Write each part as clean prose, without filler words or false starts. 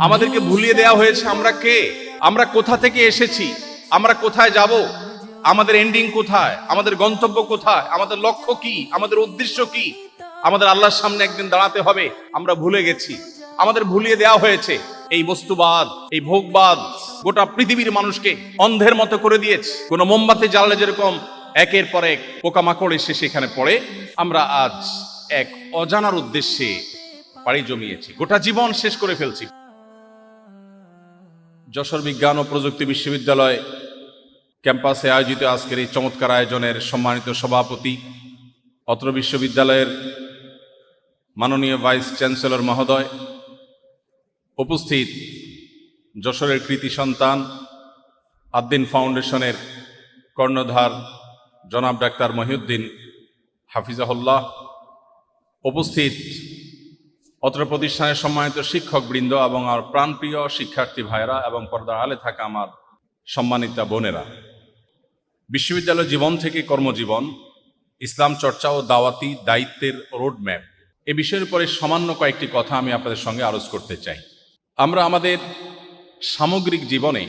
আমাদেরকে ভুলিয়ে দেওয়া হয়েছে আমরা কে, আমরা কোথা থেকে এসেছি, আমরা কোথায় যাব, আমাদের এন্ডিং কোথায়, আমাদের গন্তব্য কোথায়, আমাদের লক্ষ্য কি, আমাদের উদ্দেশ্য কি, আমাদের আল্লাহর সামনে একদিন দাঁড়াতে হবে, আমরা ভুলে গেছি। আমাদের ভুলিয়ে দেওয়া হয়েছে। এই বস্তুবাদ, এই ভোগবাদ গোটা পৃথিবীর মানুষকে অন্ধের মতো করে দিয়েছে। কোন মোমবাতি জ্বালালে যেরকম একের পর এক পোকামাকড় এসে সেখানে পড়ে, আমরা আজ এক অজানার উদ্দেশ্যে পাড়ি জমিয়েছি, গোটা জীবন শেষ করে ফেলছি। যশোর বিজ্ঞান ও প্রযুক্তি বিশ্ববিদ্যালয় ক্যাম্পাসে আয়োজিত আজকের এই চমৎকার আয়োজনের সম্মানিত সভাপতি, অত্র বিশ্ববিদ্যালয়ের মাননীয় ভাইস চ্যান্সেলর মহোদয়, উপস্থিত যশোরের কৃতি সন্তান আদ্দিন ফাউন্ডেশনের কর্ণধার জনাব ডাক্তার মহিউদ্দিন হাফিজাহুল্লাহ, উপস্থিত অত্র প্রতিষ্ঠানের সম্মানিত শিক্ষকবৃন্দ এবং আমার প্রাণপ্রিয় শিক্ষার্থী ভাইরা এবং পর্দার আলে থাকা আমার সম্মানিতা বোনেরা, বিশ্ববিদ্যালয় জীবন থেকে কর্মজীবন, ইসলাম চর্চা ও দাওয়াতি দায়িত্বের রোডম্যাপ, এ বিষয়ের উপরে সামান্য কয়েকটি কথা আমি আপনাদের সঙ্গে আলোচ করতে চাই। আমরা আমাদের সামগ্রিক জীবনে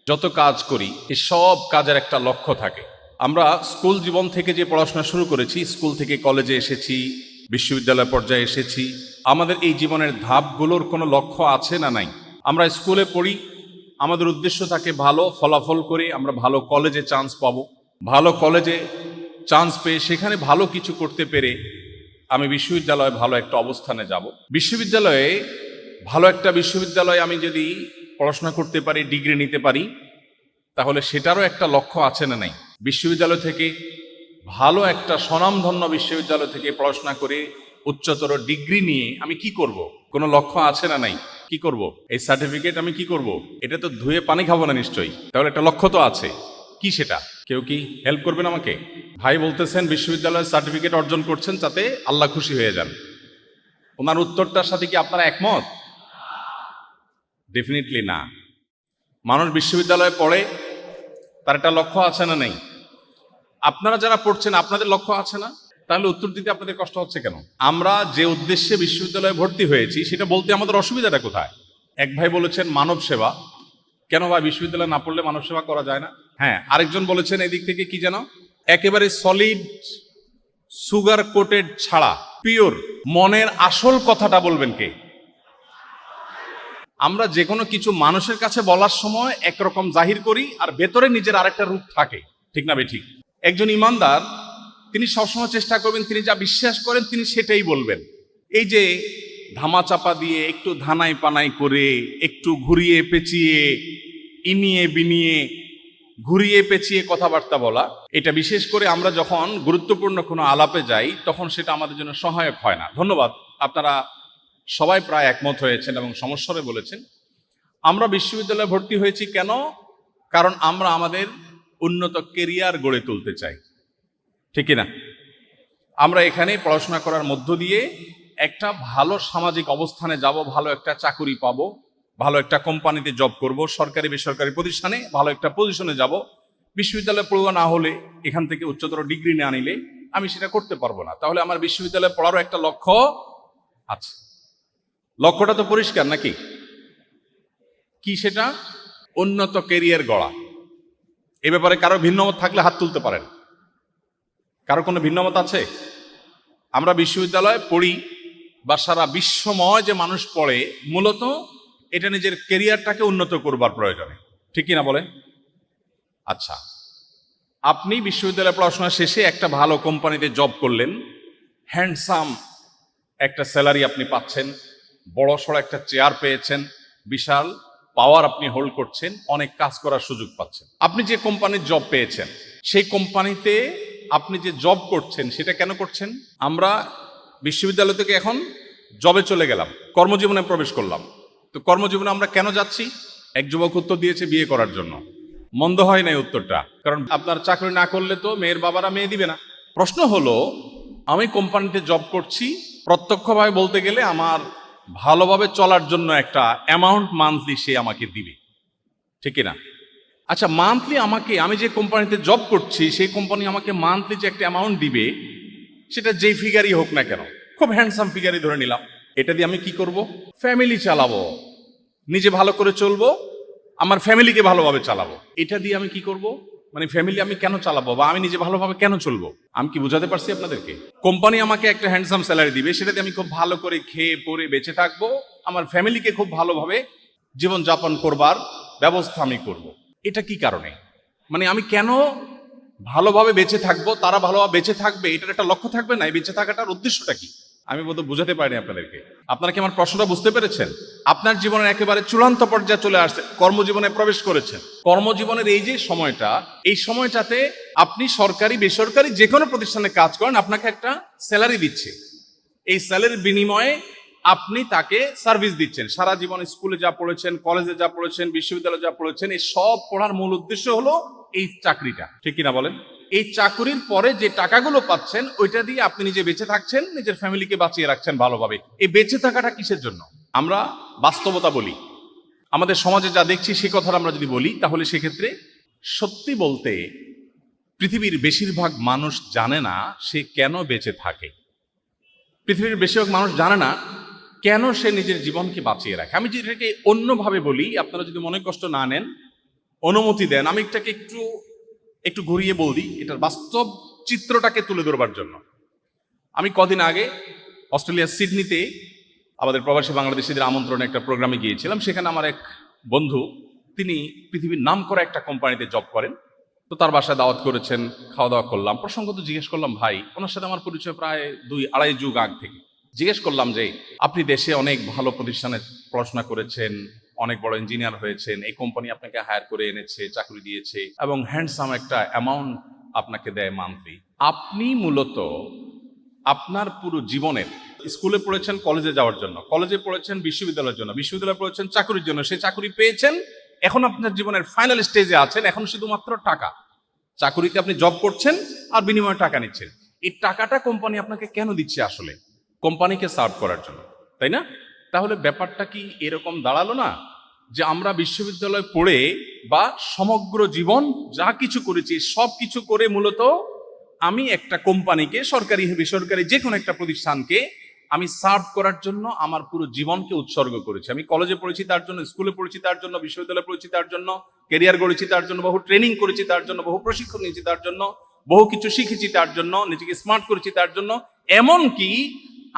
যত কাজ করি, এই সব কাজের একটা লক্ষ্য থাকে। আমরা স্কুল জীবন থেকে যে পড়াশোনা শুরু করেছি, স্কুল থেকে কলেজে এসেছি, বিশ্ববিদ্যালয় পর্যায়ে এসেছি, আমাদের এই জীবনের ধাপগুলোর কোনো লক্ষ্য আছে না নাই? আমরা স্কুলে পড়ি, আমাদের উদ্দেশ্য থাকে ভালো ফলাফল করে আমরা ভালো কলেজে চান্স পাবো, ভালো কলেজে চান্স পেয়ে সেখানে ভালো কিছু করতে পেরে আমি বিশ্ববিদ্যালয়ে ভালো একটা অবস্থানে যাব। বিশ্ববিদ্যালয়ে ভালো একটা বিশ্ববিদ্যালয়ে আমি যদি পড়াশোনা করতে পারি, ডিগ্রি নিতে পারি, তাহলে সেটারও একটা লক্ষ্য আছে না নাই? বিশ্ববিদ্যালয় থেকে ভালো একটা স্বনামধন্য বিশ্ববিদ্যালয় থেকে পড়াশোনা করে উচ্চতর ডিগ্রি নিয়ে আমি কি করব? কোনো লক্ষ্য আছে না নাই? কি করব? এই সার্টিফিকেট আমি কি করব? এটা তো ধুয়ে পানি খাবো না নিশ্চয়ই, তাহলে একটা লক্ষ্য তো আছে। কি সেটা? কেউ কি হেল্প করবেন আমাকে? ভাই বলতেছেন বিশ্ববিদ্যালয়ের সার্টিফিকেট অর্জন করছেন যাতে আল্লাহ খুশি হয়ে যান। ওনার উত্তরটার সাথে কি আপনারা একমত? ডেফিনেটলি না। মানুষ বিশ্ববিদ্যালয়ে পড়ে, তার একটা লক্ষ্য আছে না নেই? আপনারা যারা পড়ছেন আপনাদের লক্ষ্য আছে না? তাহলে উত্তর দিতে আপনাদের কষ্ট হচ্ছে কেন? আমরা যে উদ্দেশ্যে বিশ্ববিদ্যালয়ে ভর্তি হয়েছি সেটা বলতে আমাদের অসুবিধাটা কোথায়? এক ভাই বলেছেন মানব সেবা। কেন ভাই বিশ্ববিদ্যালয়ে না পড়লে মানব সেবা করা যায় না? হ্যাঁ, আরেকজন বলেছেন এদিক থেকে কি যেন, একেবারে সলিড সুগার কোটেড ছাড়া পিওর মনের আসল কথাটা বলবেন কে? আমরা যে কোনো কিছু মানুষের কাছে বলার সময় একরকম জাহির করি আর ভেতরে নিজের আরেকটা রূপ থাকে, ঠিক না বেঠিক? একজন ইমানদার তিনি সবসময় চেষ্টা করবেন তিনি যা বিশ্বাস করেন তিনি সেটাই বলবেন। এই যে ধামাচাপা দিয়ে একটু ধানাই পানাই করে একটু ঘুরিয়ে পেঁচিয়ে ইনিয়ে বিনিয়ে ঘুরিয়ে পেঁচিয়ে কথাবার্তা বলা, এটা বিশেষ করে আমরা যখন গুরুত্বপূর্ণ কোনো আলাপে যাই তখন সেটা আমাদের জন্য সহায়ক হয় না। ধন্যবাদ, আপনারা সবাই প্রায় একমত হয়েছেন এবং সমস্যারে বলেছেন। আমরা বিশ্ববিদ্যালয়ে ভর্তি হয়েছি কেন? কারণ আমরা আমাদের উন্নত কেরিয়ার গড়ে তুলতে চাই, ঠিক না? আমরা এখানে পড়াশোনা করার মধ্য দিয়ে একটা ভালো সামাজিক অবস্থানে যাব, ভালো একটা চাকুরি পাবো, ভালো একটা কোম্পানিতে জব করব, সরকারি বেসরকারি প্রতিষ্ঠানে ভালো একটা পজিশনে যাব। বিশ্ববিদ্যালয়ে পড়ুয়া না হলে, এখান থেকে উচ্চতর ডিগ্রি না নিলে আমি সেটা করতে পারবো না। তাহলে আমার বিশ্ববিদ্যালয়ে পড়ারও একটা লক্ষ্য আছে। লক্ষ্যটা তো পরিষ্কার নাকি? কি সেটা? উন্নত কেরিয়ার গড়া। এ ব্যাপারে কারো ভিন্নমত থাকলে হাত তুলতে পারেন। কারো কোনো ভিন্নমত আছে? আমরা বিশ্ববিদ্যালয়ে পড়ি বা সারা বিশ্বময় যে মানুষ পড়ে, মূলত এটা নিজের কেরিয়ারটাকে উন্নত করবার প্রয়োজনে, ঠিক কিনা বলেন? আচ্ছা, আপনি বিশ্ববিদ্যালয়ে পড়াশোনা শেষে একটা ভালো কোম্পানিতে জব করলেন, হ্যান্ডসাম একটা স্যালারি আপনি পাচ্ছেন, বড়সড় একটা চেয়ার পেয়েছেন, বিশাল পাওয়ার আপনি হোল্ড করছেন, অনেক কাজ করার সুযোগ পাচ্ছেন। আপনি যে কোম্পানির জব পেয়েছেন সেই কোম্পানিতে আপনি যে জব করছেন সেটা কেন করছেন? আমরা বিশ্ববিদ্যালয় থেকে এখন জবে চলে গেলাম, কর্মজীবনে প্রবেশ করলাম। তো কর্মজীবনে আমরা কেন যাচ্ছি? এক যুবক উত্তর দিয়েছে বিয়ে করার জন্য। মন্দ হয় নাই উত্তরটা, কারণ আপনার চাকরি না করলে তো মেয়ের বাবারা মেয়ে দিবে না। প্রশ্ন হলো, আমি কোম্পানিতে জব করছি, প্রত্যক্ষভাবে বলতে গেলে আমার ভালোভাবে চলার জন্য একটা অ্যামাউন্ট মান্থলি সে আমাকে দিবে, ঠিক না? আচ্ছা, মান্থলি আমাকে, আমি যে কোম্পানিতে জব করছি সেই কোম্পানি আমাকে মান্থলি যে একটা অ্যামাউন্ট দিবে, সেটা যেই ফিগারই হোক না কেন, খুব হ্যান্ডসাম ফিগারই ধরে নিলাম, এটা দিয়ে আমি কি করব? ফ্যামিলি চালাবো, নিজে ভালো করে চলবো, আমার ফ্যামিলিকে ভালোভাবে চালাবো। এটা দিয়ে আমি কি করব, মানে ফ্যামিলি আমি কেন চালাবো বা আমি নিজে ভালোভাবে কেন চলবো? আমি কি বোঝাতে পারছি আপনাদেরকে? কোম্পানি আমাকে একটা হ্যান্ডসাম স্যালারি দিবে, সেটাতে আমি খুব ভালো করে খেয়ে পরে বেঁচে থাকবো, আমার ফ্যামিলিকে খুব ভালোভাবে জীবনযাপন করবার ব্যবস্থা আমি করব। এটা কি কারণে? মানে আমি কেন ভালোভাবে বেঁচে থাকবো, তারা ভালোভাবে বেঁচে থাকবে, এটার একটা লক্ষ্য থাকবে না? এই বেঁচে থাকাটার উদ্দেশ্যটা কি? আমি বোধহয় বুঝাতে পারিনি আপনাদেরকে। আপনারা কি আমার প্রশ্নটা বুঝতে পেরেছেন? আপনার জীবনের একেবারে চূড়ান্ত পর্যায়ে চলে আসছে, কর্মজীবনে প্রবেশ করেছেন। কর্মজীবনের এই যে সময়টা, এই সময়টাতে আপনি সরকারি বেসরকারি যে কোনো প্রতিষ্ঠানে কাজ করেন, আপনাকে একটা স্যালারি দিচ্ছে। এই স্যালারির বিনিময়ে আপনি তাকে সার্ভিস দিচ্ছেন। সারা জীবন স্কুলে যা পড়েছেন, কলেজে যা পড়েছেন, বিশ্ববিদ্যালয়ে যা পড়েছেন, এই সব পড়ার মূল উদ্দেশ্য হলো এই চাকরিটা, ঠিক কিনা বলেন? এই চাকরির পরে যে টাকাগুলো পাচ্ছেন, ওইটা দিয়ে আপনি নিজে বেঁচে থাকছেন, নিজের ফ্যামিলিকে বাঁচিয়ে রাখছেন ভালোভাবে। এই বেঁচে থাকাটা কিসের জন্য? আমরা বাস্তবতা বলি, আমাদের সমাজে যা দেখছি সে কথাটা আমরা যদি বলি, তাহলে সেক্ষেত্রে সত্যি বলতে পৃথিবীর বেশিরভাগ মানুষ জানে না সে কেন বেঁচে থাকে। পৃথিবীর বেশিরভাগ মানুষ জানে না কেন সে নিজের জীবনকে বাঁচিয়ে রাখে। আমি যদি এটাকে অন্যভাবে বলি, আপনারা যদি মনে কষ্ট না নেন, অনুমতি দেন, আমি এটাকে একটু ঘুরিয়ে বলি, এটার বাস্তব চিত্রটাকে তুলে ধরবার জন্য। আমি কদিন আগে অস্ট্রেলিয়ার সিডনিতে আমাদের প্রবাসী বাংলাদেশিদের আমন্ত্রণে একটা প্রোগ্রামে গিয়েছিলাম। সেখানে আমার এক বন্ধু, তিনি পৃথিবীর নামকরা একটা কোম্পানিতে জব করেন। তো তার বাসায় দাওয়াত করেছেন, খাওয়া দাওয়া করলাম। প্রসঙ্গত জিজ্ঞেস করলাম, ভাই, ওনার সাথে আমার পরিচয় প্রায় 2-2.5 যুগ আগ থেকে। জিজ্ঞেস করলাম যে আপনি দেশে অনেক ভালো প্রতিষ্ঠানে পড়াশোনা করেছেন, অনেক বড় ইঞ্জিনিয়ার হয়েছেন, এই কোম্পানি আপনাকে হায়ার করে এনেছে, চাকরি দিয়েছে এবং হ্যান্ডসাম একটা অ্যামাউন্ট আপনাকে দেয় মান্থলি। আপনি মূলত আপনার পুরো জীবনের, স্কুলে পড়েছেন কলেজে যাওয়ার জন্য, কলেজে পড়েছেন বিশ্ববিদ্যালয়ের জন্য, বিশ্ববিদ্যালয়ে পড়েছেন চাকরির জন্য, সেই চাকরি পেয়েছেন, এখন আপনার জীবনের ফাইনাল স্টেজে আছেন, এখন শুধুমাত্র টাকা। চাকরিতে আপনি জব করছেন আর বিনিময়ে টাকা নিচ্ছেন। এই টাকাটা কোম্পানি আপনাকে কেন দিচ্ছে? আসলে কোম্পানিকে সার্ভ করার জন্য, তাই না? তাহলে ব্যাপারটা কি এরকম দাঁড়ালো না যে আমরা বিশ্ববিদ্যালয়ে পড়ে বা সমগ্র জীবন যা কিছু করেছি সব কিছু করে মূলত আমি একটা কোম্পানিকে, সরকারি বেসরকারি যে কোনো একটা প্রতিষ্ঠানকে আমি সার্ভ করার জন্য আমার পুরো জীবনকে উৎসর্গ করেছি। আমি কলেজে পড়েছি তার জন্য, স্কুলে পড়েছি তার জন্য, বিশ্ববিদ্যালয়ে পড়েছি তার জন্য, ক্যারিয়ার গড়েছি তার জন্য, বহু ট্রেনিং করেছি তার জন্য, বহু প্রশিক্ষণ নিয়েছি তার জন্য, বহু কিছু শিখেছি তার জন্য, নিজেকে স্মার্ট করেছি তার জন্য। এমনকি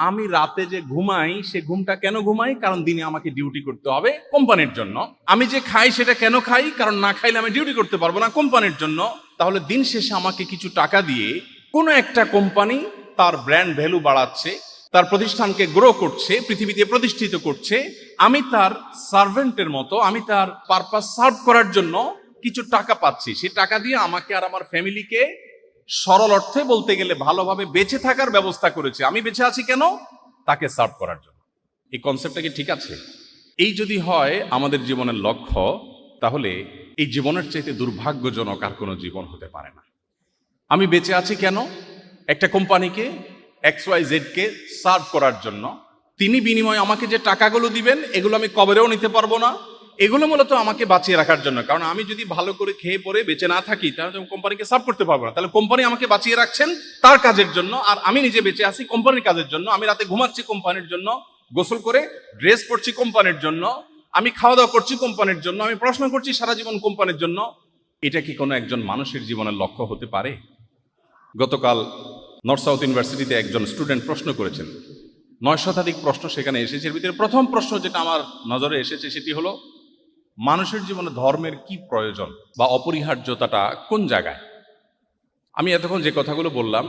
আমি রাতে যে ঘুমাই, সে ঘুমটা কেন ঘুমাই? কারণ দিনে আমাকে ডিউটি করতে হবে কোম্পানির জন্য। আমি যে খাই সেটা কেন খাই? কারণ না খাইলে আমি ডিউটি করতে পারবো না কোম্পানির জন্য। তাহলে দিন শেষে আমাকে কিছু টাকা দিয়ে কোনো একটা কোম্পানি তার ব্র্যান্ড ভ্যালু বাড়াচ্ছে, তার প্রতিষ্ঠানকে গ্রো করছে, পৃথিবীতে প্রতিষ্ঠিত করছে। আমি তার সার্ভেন্টের মতো, আমি তার পারপাস সার্ভ করার জন্য কিছু টাকা পাচ্ছি। সেই টাকা দিয়ে আমাকে আর আমার ফ্যামিলিকে সরল অর্থে বলতে গেলে ভালোভাবে বেঁচে থাকার ব্যবস্থা করেছে। আমি বেঁচে আছি কেন? তাকে সার্ভ করার জন্য। এই কনসেপ্টটা কি ঠিক আছে? এই যদি হয় আমাদের জীবনের লক্ষ্য, তাহলে এই জীবনের চাইতে দুর্ভাগ্যজনক আর কোনো জীবন হতে পারে না। আমি বেঁচে আছি কেন? একটা কোম্পানিকে, XYZ কে সার্ভ করার জন্য। তিনি বিনিময়ে আমাকে যে টাকাগুলো দিবেন, এগুলো আমি কবরেও নিতে পারবো না। এগুলো মূলত আমাকে বাঁচিয়ে রাখার জন্য। কারণ আমি যদি ভালো করে খেয়ে পরে বেঁচে না থাকি, তাহলে আমি কোম্পানিকে সার্ভ করতে পারবো না। তাহলে কোম্পানি আমাকে বাঁচিয়ে রাখছেন তার কাজের জন্য, আর আমি নিজে বেঁচে আছি কোম্পানির কাজের জন্য। আমি রাতে ঘুমাচ্ছি কোম্পানির জন্য, গোসল করে ড্রেস পরছি কোম্পানির জন্য, আমি খাওয়া দাওয়া করছি কোম্পানির জন্য, আমি পড়াশোনা করছি সারা জীবন কোম্পানির জন্য। এটা কি কোনো একজন মানুষের জীবনের লক্ষ্য হতে পারে? গতকাল নর্থ সাউথ ইউনিভার্সিটিতে একজন স্টুডেন্ট প্রশ্ন করেছেন, 9 শতাধিক প্রশ্ন সেখানে এসেছে। এর ভিতরে প্রথম প্রশ্ন যেটা আমার নজরে এসেছে সেটি হলো, মানুষের জীবনে ধর্মের কি প্রয়োজন বা অপরিহার্যতাটা কোন জায়গায়? আমি এতক্ষণ যে কথাগুলো বললাম,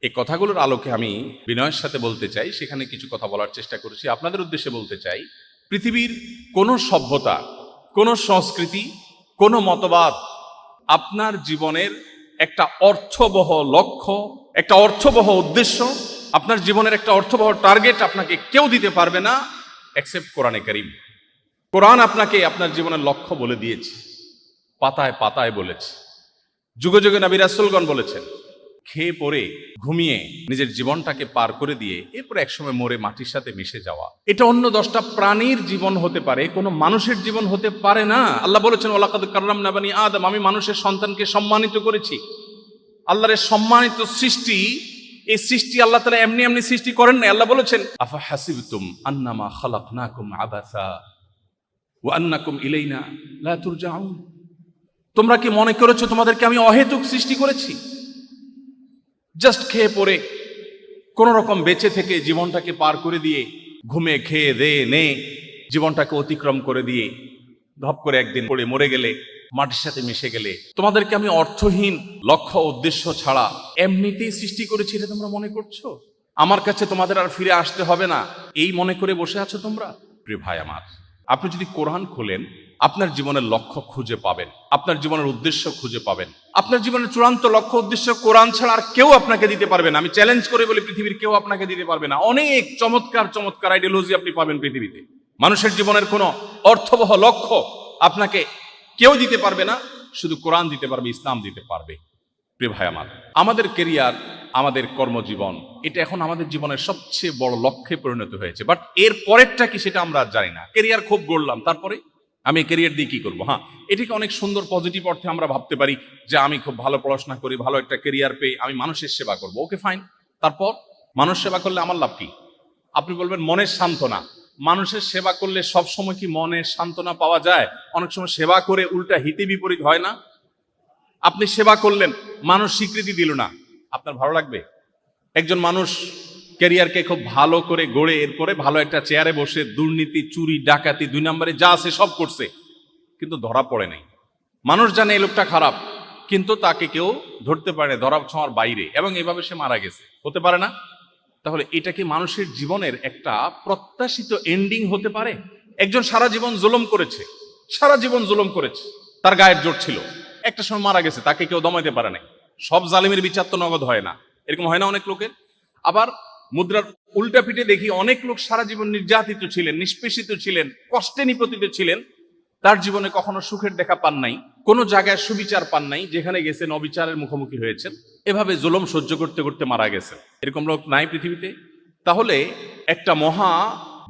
এই কথাগুলোর আলোকে আমি বিনয়ের সাথে বলতে চাই, সেখানে কিছু কথা বলার চেষ্টা করেছি। আপনাদের উদ্দেশ্যে বলতে চাই, পৃথিবীর কোনো সভ্যতা, কোনো সংস্কৃতি, কোনো মতবাদ আপনার জীবনের একটা অর্থবহ লক্ষ্য, একটা অর্থবহ উদ্দেশ্য, আপনার জীবনের একটা অর্থবহ টার্গেট আপনাকে কেউ দিতে পারবে না এক্সেপ্ট কোরআনে কারীম। কোরআন আপনাকে আপনার জীবনের লক্ষ্য বলে দিয়েছে, পাতায় পাতায় বলেছে, যুগে যুগে নবী রাসূলগণ বলেছেন। খেয়ে পরে ঘুমিয়ে নিজের জীবনটাকে পার করে দিয়ে এরপর একসময় মরে মাটির সাথে মিশে যাওয়া, এটা অন্য 10টা প্রাণীর জীবন হতে পারে, কোনো মানুষের জীবন হতে পারে না। আল্লাহ বলেছেন, ওয়ালাকাদ কাররামনা বানি আদম, আমি মানুষের সন্তানকে সম্মানিত করেছি। আল্লাহর সম্মানিত সৃষ্টি, এই সৃষ্টি আল্লাহ তাআলা এমনি এমনি সৃষ্টি করেন না। আল্লাহ বলেছেন, আফা হাসিবতুম আন্নামা খালাকনাকুম আবাসা, ওয়া আন্নাকুম ইলাইনা লা তুরজাউন। তোমরা কি মনে করেছো তোমাদেরকে আমি অহেতুক সৃষ্টি করেছি? জাস্ট খেয়ে পড়ে কোন রকম বেঁচে থেকে জীবনটাকে পার করে দিয়ে, ঘুমে খেয়ে দে নে জীবনটাকে অতিক্রম করে দিয়ে ধপ করে একদিন পড়ে মরে গেলে, মাটির সাথে মিশে গেলে, তোমাদেরকে আমি অর্থহীন লক্ষ্য উদ্দেশ্য ছাড়া এমনিতেই সৃষ্টি করেছি, এটা তোমরা মনে করছো? আমার কাছে তোমাদের আর ফিরে আসতে হবে না, এই মনে করে বসে আছো তোমরা? প্রিয় ভাই আমার, আপনি যদি কোরআন খোলেন আপনার জীবনের লক্ষ্য খুঁজে পাবেন, আপনার জীবনের উদ্দেশ্য খুঁজে পাবেন। আপনার জীবনের চূড়ান্ত লক্ষ্য উদ্দেশ্য কোরআন ছাড়া আর কেউ আপনাকে দিতে পারবে না। আমি চ্যালেঞ্জ করে বলি, পৃথিবীর কেউ আপনাকে দিতে পারবে না। অনেক চমৎকার চমৎকার আইডিওলজি আপনি পাবেন পৃথিবীতে, মানুষের জীবনের কোনো অর্থবহ লক্ষ্য আপনাকে কেউ দিতে পারবে না, শুধু কোরআন দিতে পারবে, ইসলাম দিতে পারবে। প্রিয় ভাই আমার, আমাদের কেরিয়ার, আমাদের কর্মজীবন, এটা এখন আমাদের জীবনের সবচেয়ে বড় লক্ষ্যে পরিণত হয়েছে। বাট এর পরেরটা কি সেটা আমরা জানি না। কেরিয়ার খুব গড়লাম, তারপরে আমি কেরিয়ার দিয়ে কি করবো? হ্যাঁ, এটিকে অনেক সুন্দর পজিটিভ অর্থে আমরা ভাবতে পারি যে আমি খুব ভালো পড়াশোনা করি, ভালো একটা কেরিয়ার পেয়ে আমি মানুষের সেবা করবো। ওকে ফাইন, তারপর মানুষ সেবা করলে আমার লাভ কি? আপনি বলবেন মনের সান্ত্বনা। মানুষের সেবা করলে সব সময় কি মনের সান্ত্বনা পাওয়া যায়? অনেক সময় সেবা করে উল্টা হিতে বিপরীত হয় না? আপনি সেবা করলেন, মানুষ স্বীকৃতি দিল না, আপনার ভালো লাগবে? একজন মানুষ ক্যারিয়ারকে খুব ভালো করে গড়ে এরপরে ভালো একটা চেয়ারে বসে দুর্নীতি, চুরি, ডাকাতি, 2 নম্বরে যা আছে সব করছে, কিন্তু ধরা পড়ে নাই। মানুষ জানে এই লোকটা খারাপ, কিন্তু তাকে কেউ ধরতে পারে না, ধরা ছোঁয়ার বাইরে, এবং এভাবে সে মারা গেছে। হতে পারে না? তাহলে এটা কি মানুষের জীবনের একটা প্রত্যাশিত এন্ডিং হতে পারে? একজন সারা জীবন জুলুম করেছে, সারা জীবন জুলুম করেছে, তার গায়ের জোর ছিল, একটা সময় মারা গেছে, তাকে কেউ দমাইতে পারে নাই। সব জালিমের বিচার তো নগদ হয় না, এরকম হয় না অনেক লোকের। আবার মুদ্রার উল্টা পিঠে দেখি অনেক লোক সারা জীবন নির্যাতিত ছিলেন, নিষ্পেষিত ছিলেন, কষ্টে নিপতিত ছিলেন, তার জীবনে কখনো সুখের দেখা পান নাই, কোনো জায়গায় সুবিচার পান নাই, যেখানে গেছেন অবিচারের মুখোমুখি হয়েছেন, এভাবে জুলুম সহ্য করতে করতে মারা গেছেন। এরকম লোক নাই পৃথিবীতে? তাহলে একটা মহা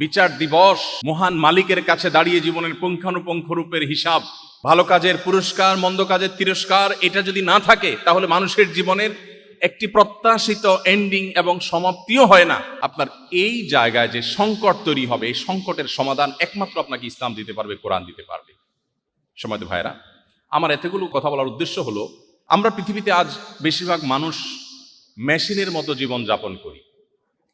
বিচার দিবস, মহান মালিকের কাছে দাঁড়িয়ে জীবনের পুঙ্খানুপুঙ্খ রূপের হিসাব, ভালো কাজের পুরস্কার, মন্দ কাজের তিরস্কার, এটা যদি না থাকে তাহলে মানুষের জীবনের একটি প্রত্যাশিত এন্ডিং এবং সমাপ্তিও হয় না। আপনার এই জায়গায় যে সংকট তৈরি হবে, এই সংকটের সমাধান একমাত্র আপনাকে ইসলাম দিতে পারবে, কোরআন দিতে পারবে। সমাজ ভাইরা আমার, এতগুলো কথা বলার উদ্দেশ্য হলো, আমরা পৃথিবীতে আজ বেশিরভাগ মানুষ মেশিনের মতো জীবন যাপন করি।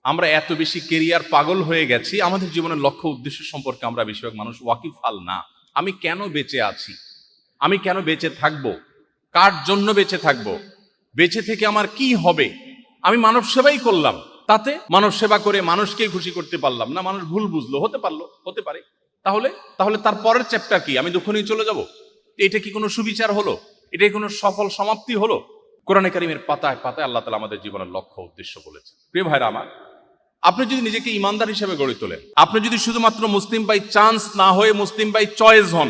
আমরা এত বেশি কেরিয়ার পাগল হয়ে গেছি, আমাদের জীবনের লক্ষ্য উদ্দেশ্য সম্পর্কে আমরা বেশিরভাগ মানুষ ওয়াকিফাল না। আমি কেন বেঁচে আছি, আমি কেন বেঁচে থাকবো, কার জন্য বেঁচে থাকবো, বেঁচে থেকে আমার কি হবে? আমি মানব সেবাই করলাম, তাতে মানব সেবা করে মানুষকে খুশি করতে পারলাম না, মানুষ ভুল বুঝলো, হতে পারে। তাহলে তার পরের চ্যাপ্টার কি? আমি দুঃখ নিয়ে চলে যাব? এটা কি কোনো সুবিচার হলো? এটাই কোনো সফল সমাপ্তি হলো? কোরআনে কারিমের পাতায় পাতায় আল্লাহ তাআলা আমাদের জীবনের লক্ষ্য উদ্দেশ্য বলেছে। প্রিয় ভাইরা আমার, আপনি যদি নিজেকে ইমানদার হিসেবে গড়ে তোলেন, আপনি যদি শুধুমাত্র মুসলিম বাই চান্স না হয়ে মুসলিম বাই চয়েস হন,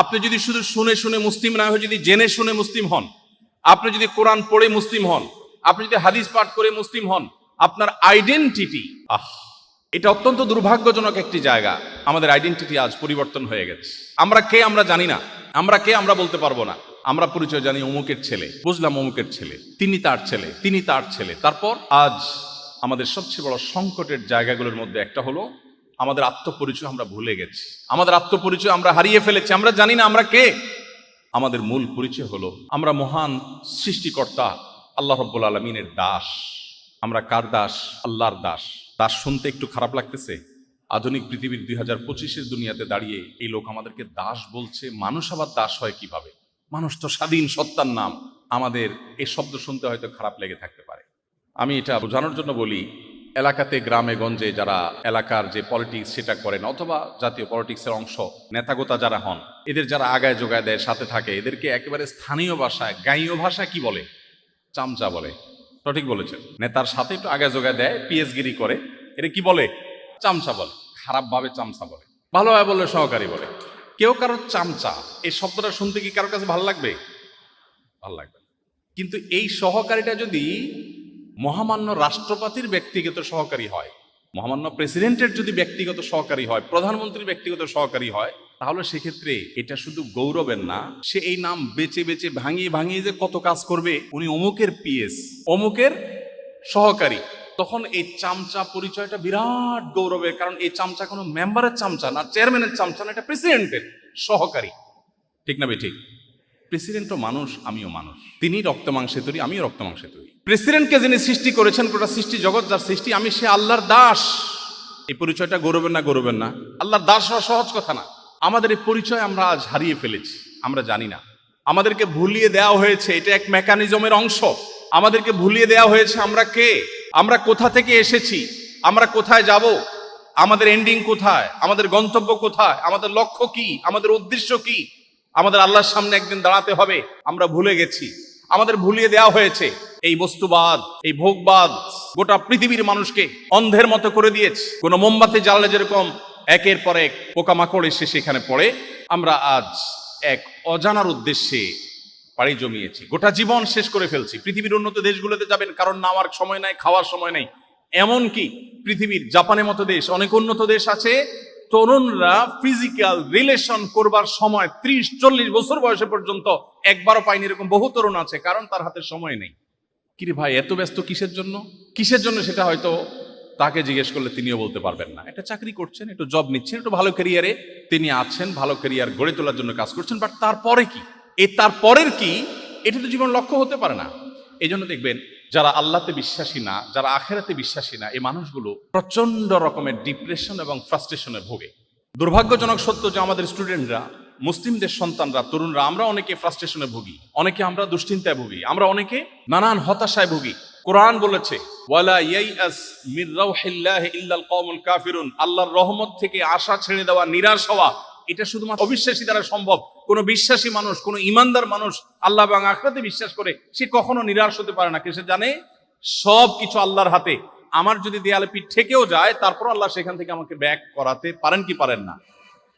আপনি যদি শুধু শুনে শুনে মুসলিম না হয়ে যদি জেনে শুনে মুসলিম হন, আপনি যদি কোরআন পড়ে মুসলিম হন, আপনি যদি হাদিস পাঠ করে মুসলিম হন, আপনার আইডেন্টিটি, এটা অত্যন্ত দুর্ভাগ্যজনক একটি জায়গা। আমাদের আইডেন্টিটি আজ পরিবর্তন হয়ে গেছে। আমরা কে আমরা জানি না, আমরা কে আমরা বলতে পারবো না। আমরা পরিচয় জানি অমুকের ছেলে, বুঝলাম অমুকের ছেলে, তিনি তার ছেলে, তিনি তার ছেলে। তারপর আজ আমাদের সবচেয়ে বড় সংকটের জায়গাগুলোর মধ্যে একটা হলো আমাদের আত্মপরিচয় আমরা ভুলে গেছি। আমাদের আত্মপরিচয় আমরা হারিয়ে ফেলেছি, আমরা জানি না আমরা কে। আমাদের মূল পরিচয় হলো আমরা মহান সৃষ্টিকর্তা আল্লাহ রাব্বুল আলামিনের দাস। আমরা কার দাস? আল্লাহর দাস। দাস শুনতে একটু খারাপ লাগতেছে? আধুনিক পৃথিবীর 2025-এর দুনিয়াতে দাঁড়িয়ে এই লোক আমাদেরকে দাস বলছে। মানুষ আবার দাস হয় কিভাবে? মানুষ তো স্বাধীন সত্তার নাম। আমাদের এই শব্দ শুনতে হয়তো খারাপ লেগে থাকতে পারে। আমি এটা বোঝানোর জন্য বলি, এলাকাতে গ্রামে গঞ্জে যারা এলাকার যে পলিটিক্স সেটা করেন, অথবা জাতীয় পলিটিক্সের অংশ নেতাগোতা যারা হন, এদের যারা আগায় যোগায় দেয়, সাথে থাকে, এদেরকে একেবারে স্থানীয় ভাষায়, গাঁয়ীয় ভাষায় কি বলে? চামচা বলে। সঠিক বলেছেন। নেতার সাথে একটু আগায় যোগায় দেয়, পিএসগিরি করে, এটা কি বলে? চামচা বলে। খারাপভাবে চামচা বলে, ভালোভাবে বললে সহকারী বলে। কেউ কারোর চামচা এই শব্দটা শুনতে কি কারোর কাছে ভালো লাগবে? ভালো লাগবে। কিন্তু এই সহকারীটা যদি মহামান্য রাষ্ট্রপতির ব্যক্তিগত সহকারী হয়, মহামান্য প্রেসিডেন্টের যদি ব্যক্তিগত সহকারী হয়, প্রধানমন্ত্রীর ব্যক্তিগত সহকারী হয়, তাহলে সেক্ষেত্রে এটা শুধু গৌরবের না, সে এই নাম বেচে বেচে ভাঙিয়ে ভাঙিয়ে যে কত কাজ করবে। উনি অমুকের পিএস, অমুকের সহকারী, তখন এই চামচা পরিচয়টা বিরাট গৌরবের, কারণ এই চামচা কোনো মেম্বারের চামচা না, চেয়ারম্যানের চামচা না, এটা প্রেসিডেন্টের সহকারী। ঠিক না ভাই? ঠিক। প্রেসিডেন্টও মানুষ, আমিও মানুষ। তিনি রক্ত মাংসে তৈরি, আমিও রক্ত মাংসে তৈরি। প্রেসিডেন্টকে যিনি সৃষ্টি করেছেন, গোটা সৃষ্টি জগৎ যার সৃষ্টি, আমি সে আল্লাহর দাস। এই পরিচয়টা গৌরবের না? গৌরবের না? আল্লাহর দাস হওয়া সহজ কথা না। আমাদের এই পরিচয় আমরা আজ হারিয়ে ফেলেছি, আমরা জানি না। আমাদেরকে ভুলিয়ে দেওয়া হয়েছে, এটা এক মেকানিজমের অংশ। আমাদেরকে ভুলিয়ে দেওয়া হয়েছে আমরা কে, আমরা কোথা থেকে এসেছি, আমরা কোথায় যাব, আমাদের এন্ডিং কোথায়, আমাদের গন্তব্য কোথায়, আমাদের লক্ষ্য কি, আমাদের উদ্দেশ্য কি, আমাদের আল্লাহর সামনে একদিন দাঁড়াতে হবে, আমরা ভুলে গেছি। আমাদের ভুলিয়ে দেওয়া হয়েছে। এই বস্তুবাদ, এই ভোগবাদ গোটা পৃথিবীর মানুষকে অন্ধের মতো করে দিয়েছে। কোন মোমবাতি জ্বাললে যেরকম একের পর এক পোকামাকড় এসে সেখানে পড়ে, আমরা আজ এক অজানার উদ্দেশ্যে পাড়ি জমিয়েছি, গোটা জীবন শেষ করে ফেলছি। পৃথিবীর উন্নত দেশগুলোতে যাবেন, কারণ নামার সময় নাই, খাওয়ার সময় নেই। এমনকি পৃথিবীর জাপানের মতো দেশ, অনেক উন্নত দেশ আছে, তরুণরা ফিজিক্যাল রিলেশন করবার সময় 30-40 বছর বয়সে পর্যন্ত একবারও পায়নি, এরকম বহু তরুণ আছে। কারণ তার হাতে সময় নেই। কিরে ভাই, এত ব্যস্ত কিসের জন্য? কিসের জন্য সেটা হয়তো তাকে জিজ্ঞেস করলে তিনিও বলতে পারবেন না। একটা চাকরি করছেন, একটু জব নিচ্ছেন, একটু ভালো ক্যারিয়ারে তিনি আছেন, ভালো ক্যারিয়ার গড়ে তোলার জন্য কাজ করছেন। বাট তারপরে কি? এই তারপরের কি? এটা তো জীবন লক্ষ্য হতে পারে না। এই জন্য দেখবেন, যারা আল্লাহতে বিশ্বাসী না, যারা আখেরাতে বিশ্বাসী না, এই মানুষগুলো প্রচন্ড রকমের ডিপ্রেশন এবং ফ্রাস্ট্রেশনে ভোগে। দুর্ভাগ্যজনক সত্য যে আমাদের স্টুডেন্টরা, মুসলিমদের সন্তানরা, তরুণরা, আমরা অনেকে ফ্রাস্ট্রেশনে ভুগি, অনেকে আমরা দুশ্চিন্তায় ভুগি, আমরা অনেকে নানান হতাশায় ভুগি। কোরআন বলেছে, ওয়ালা ইয়াইআস মির রাউহিল্লাহি ইল্লাল কওমুল কাফিরুন, আল্লাহর রহমত থেকে আশা ছেড়ে দেওয়া, নিরাশ হওয়া, এটা শুধুমাত্র অবিশ্বাসী দ্বারা সম্ভব। কোন বিশ্বাসী মানুষ, কোন ইমানদার মানুষ, আল্লাহ এবং আখিরাতে বিশ্বাস করে, সে কখনো নিরাশ হতে পারে না। সে জানে সব কিছু আল্লাহর হাতে। আমার যদি দেয়ালে পিঠ ঠেকেও যায়, তারপর আল্লাহ সেখান থেকে আমাকে ব্যাক করাতে পারেন কি পারেন না।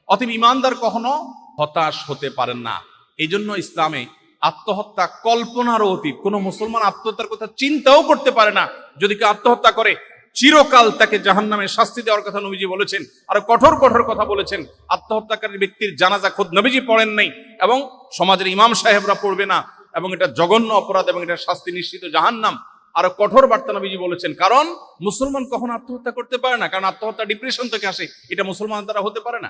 অতএব ইমানদার কখনো হতাশ হতে পারেন না। এই জন্য ইসলামে আত্মহত্যা কল্পনারও অতীত। কোন মুসলমান আত্মহত্যার কথা চিন্তাও করতে পারে না। যদি কেউ আত্মহত্যা করে, চিরকাল তাকে জাহান্নামে শাস্তি দেওয়ার কথা নবীজি বলেছেন। আর কঠোর কঠোর কথা বলেছেন। আত্মহত্যাকারী ব্যক্তির জানাজা খোদ নবীজি পড়েন নাই, এবং সমাজের ইমাম সাহেবরা পড়বে না, এবং এটা জঘন্য অপরাধ, এবং এটা শাস্তি নিশ্চিত জাহান্নাম। আরো কঠোর বার্তা নবীজি বলেছেন। কারণ মুসলমান কখনো আত্মহত্যা করতে পারে না, কারণ আত্মহত্যা ডিপ্রেশন থেকে আসে, এটা মুসলমান দ্বারা হতে পারে না।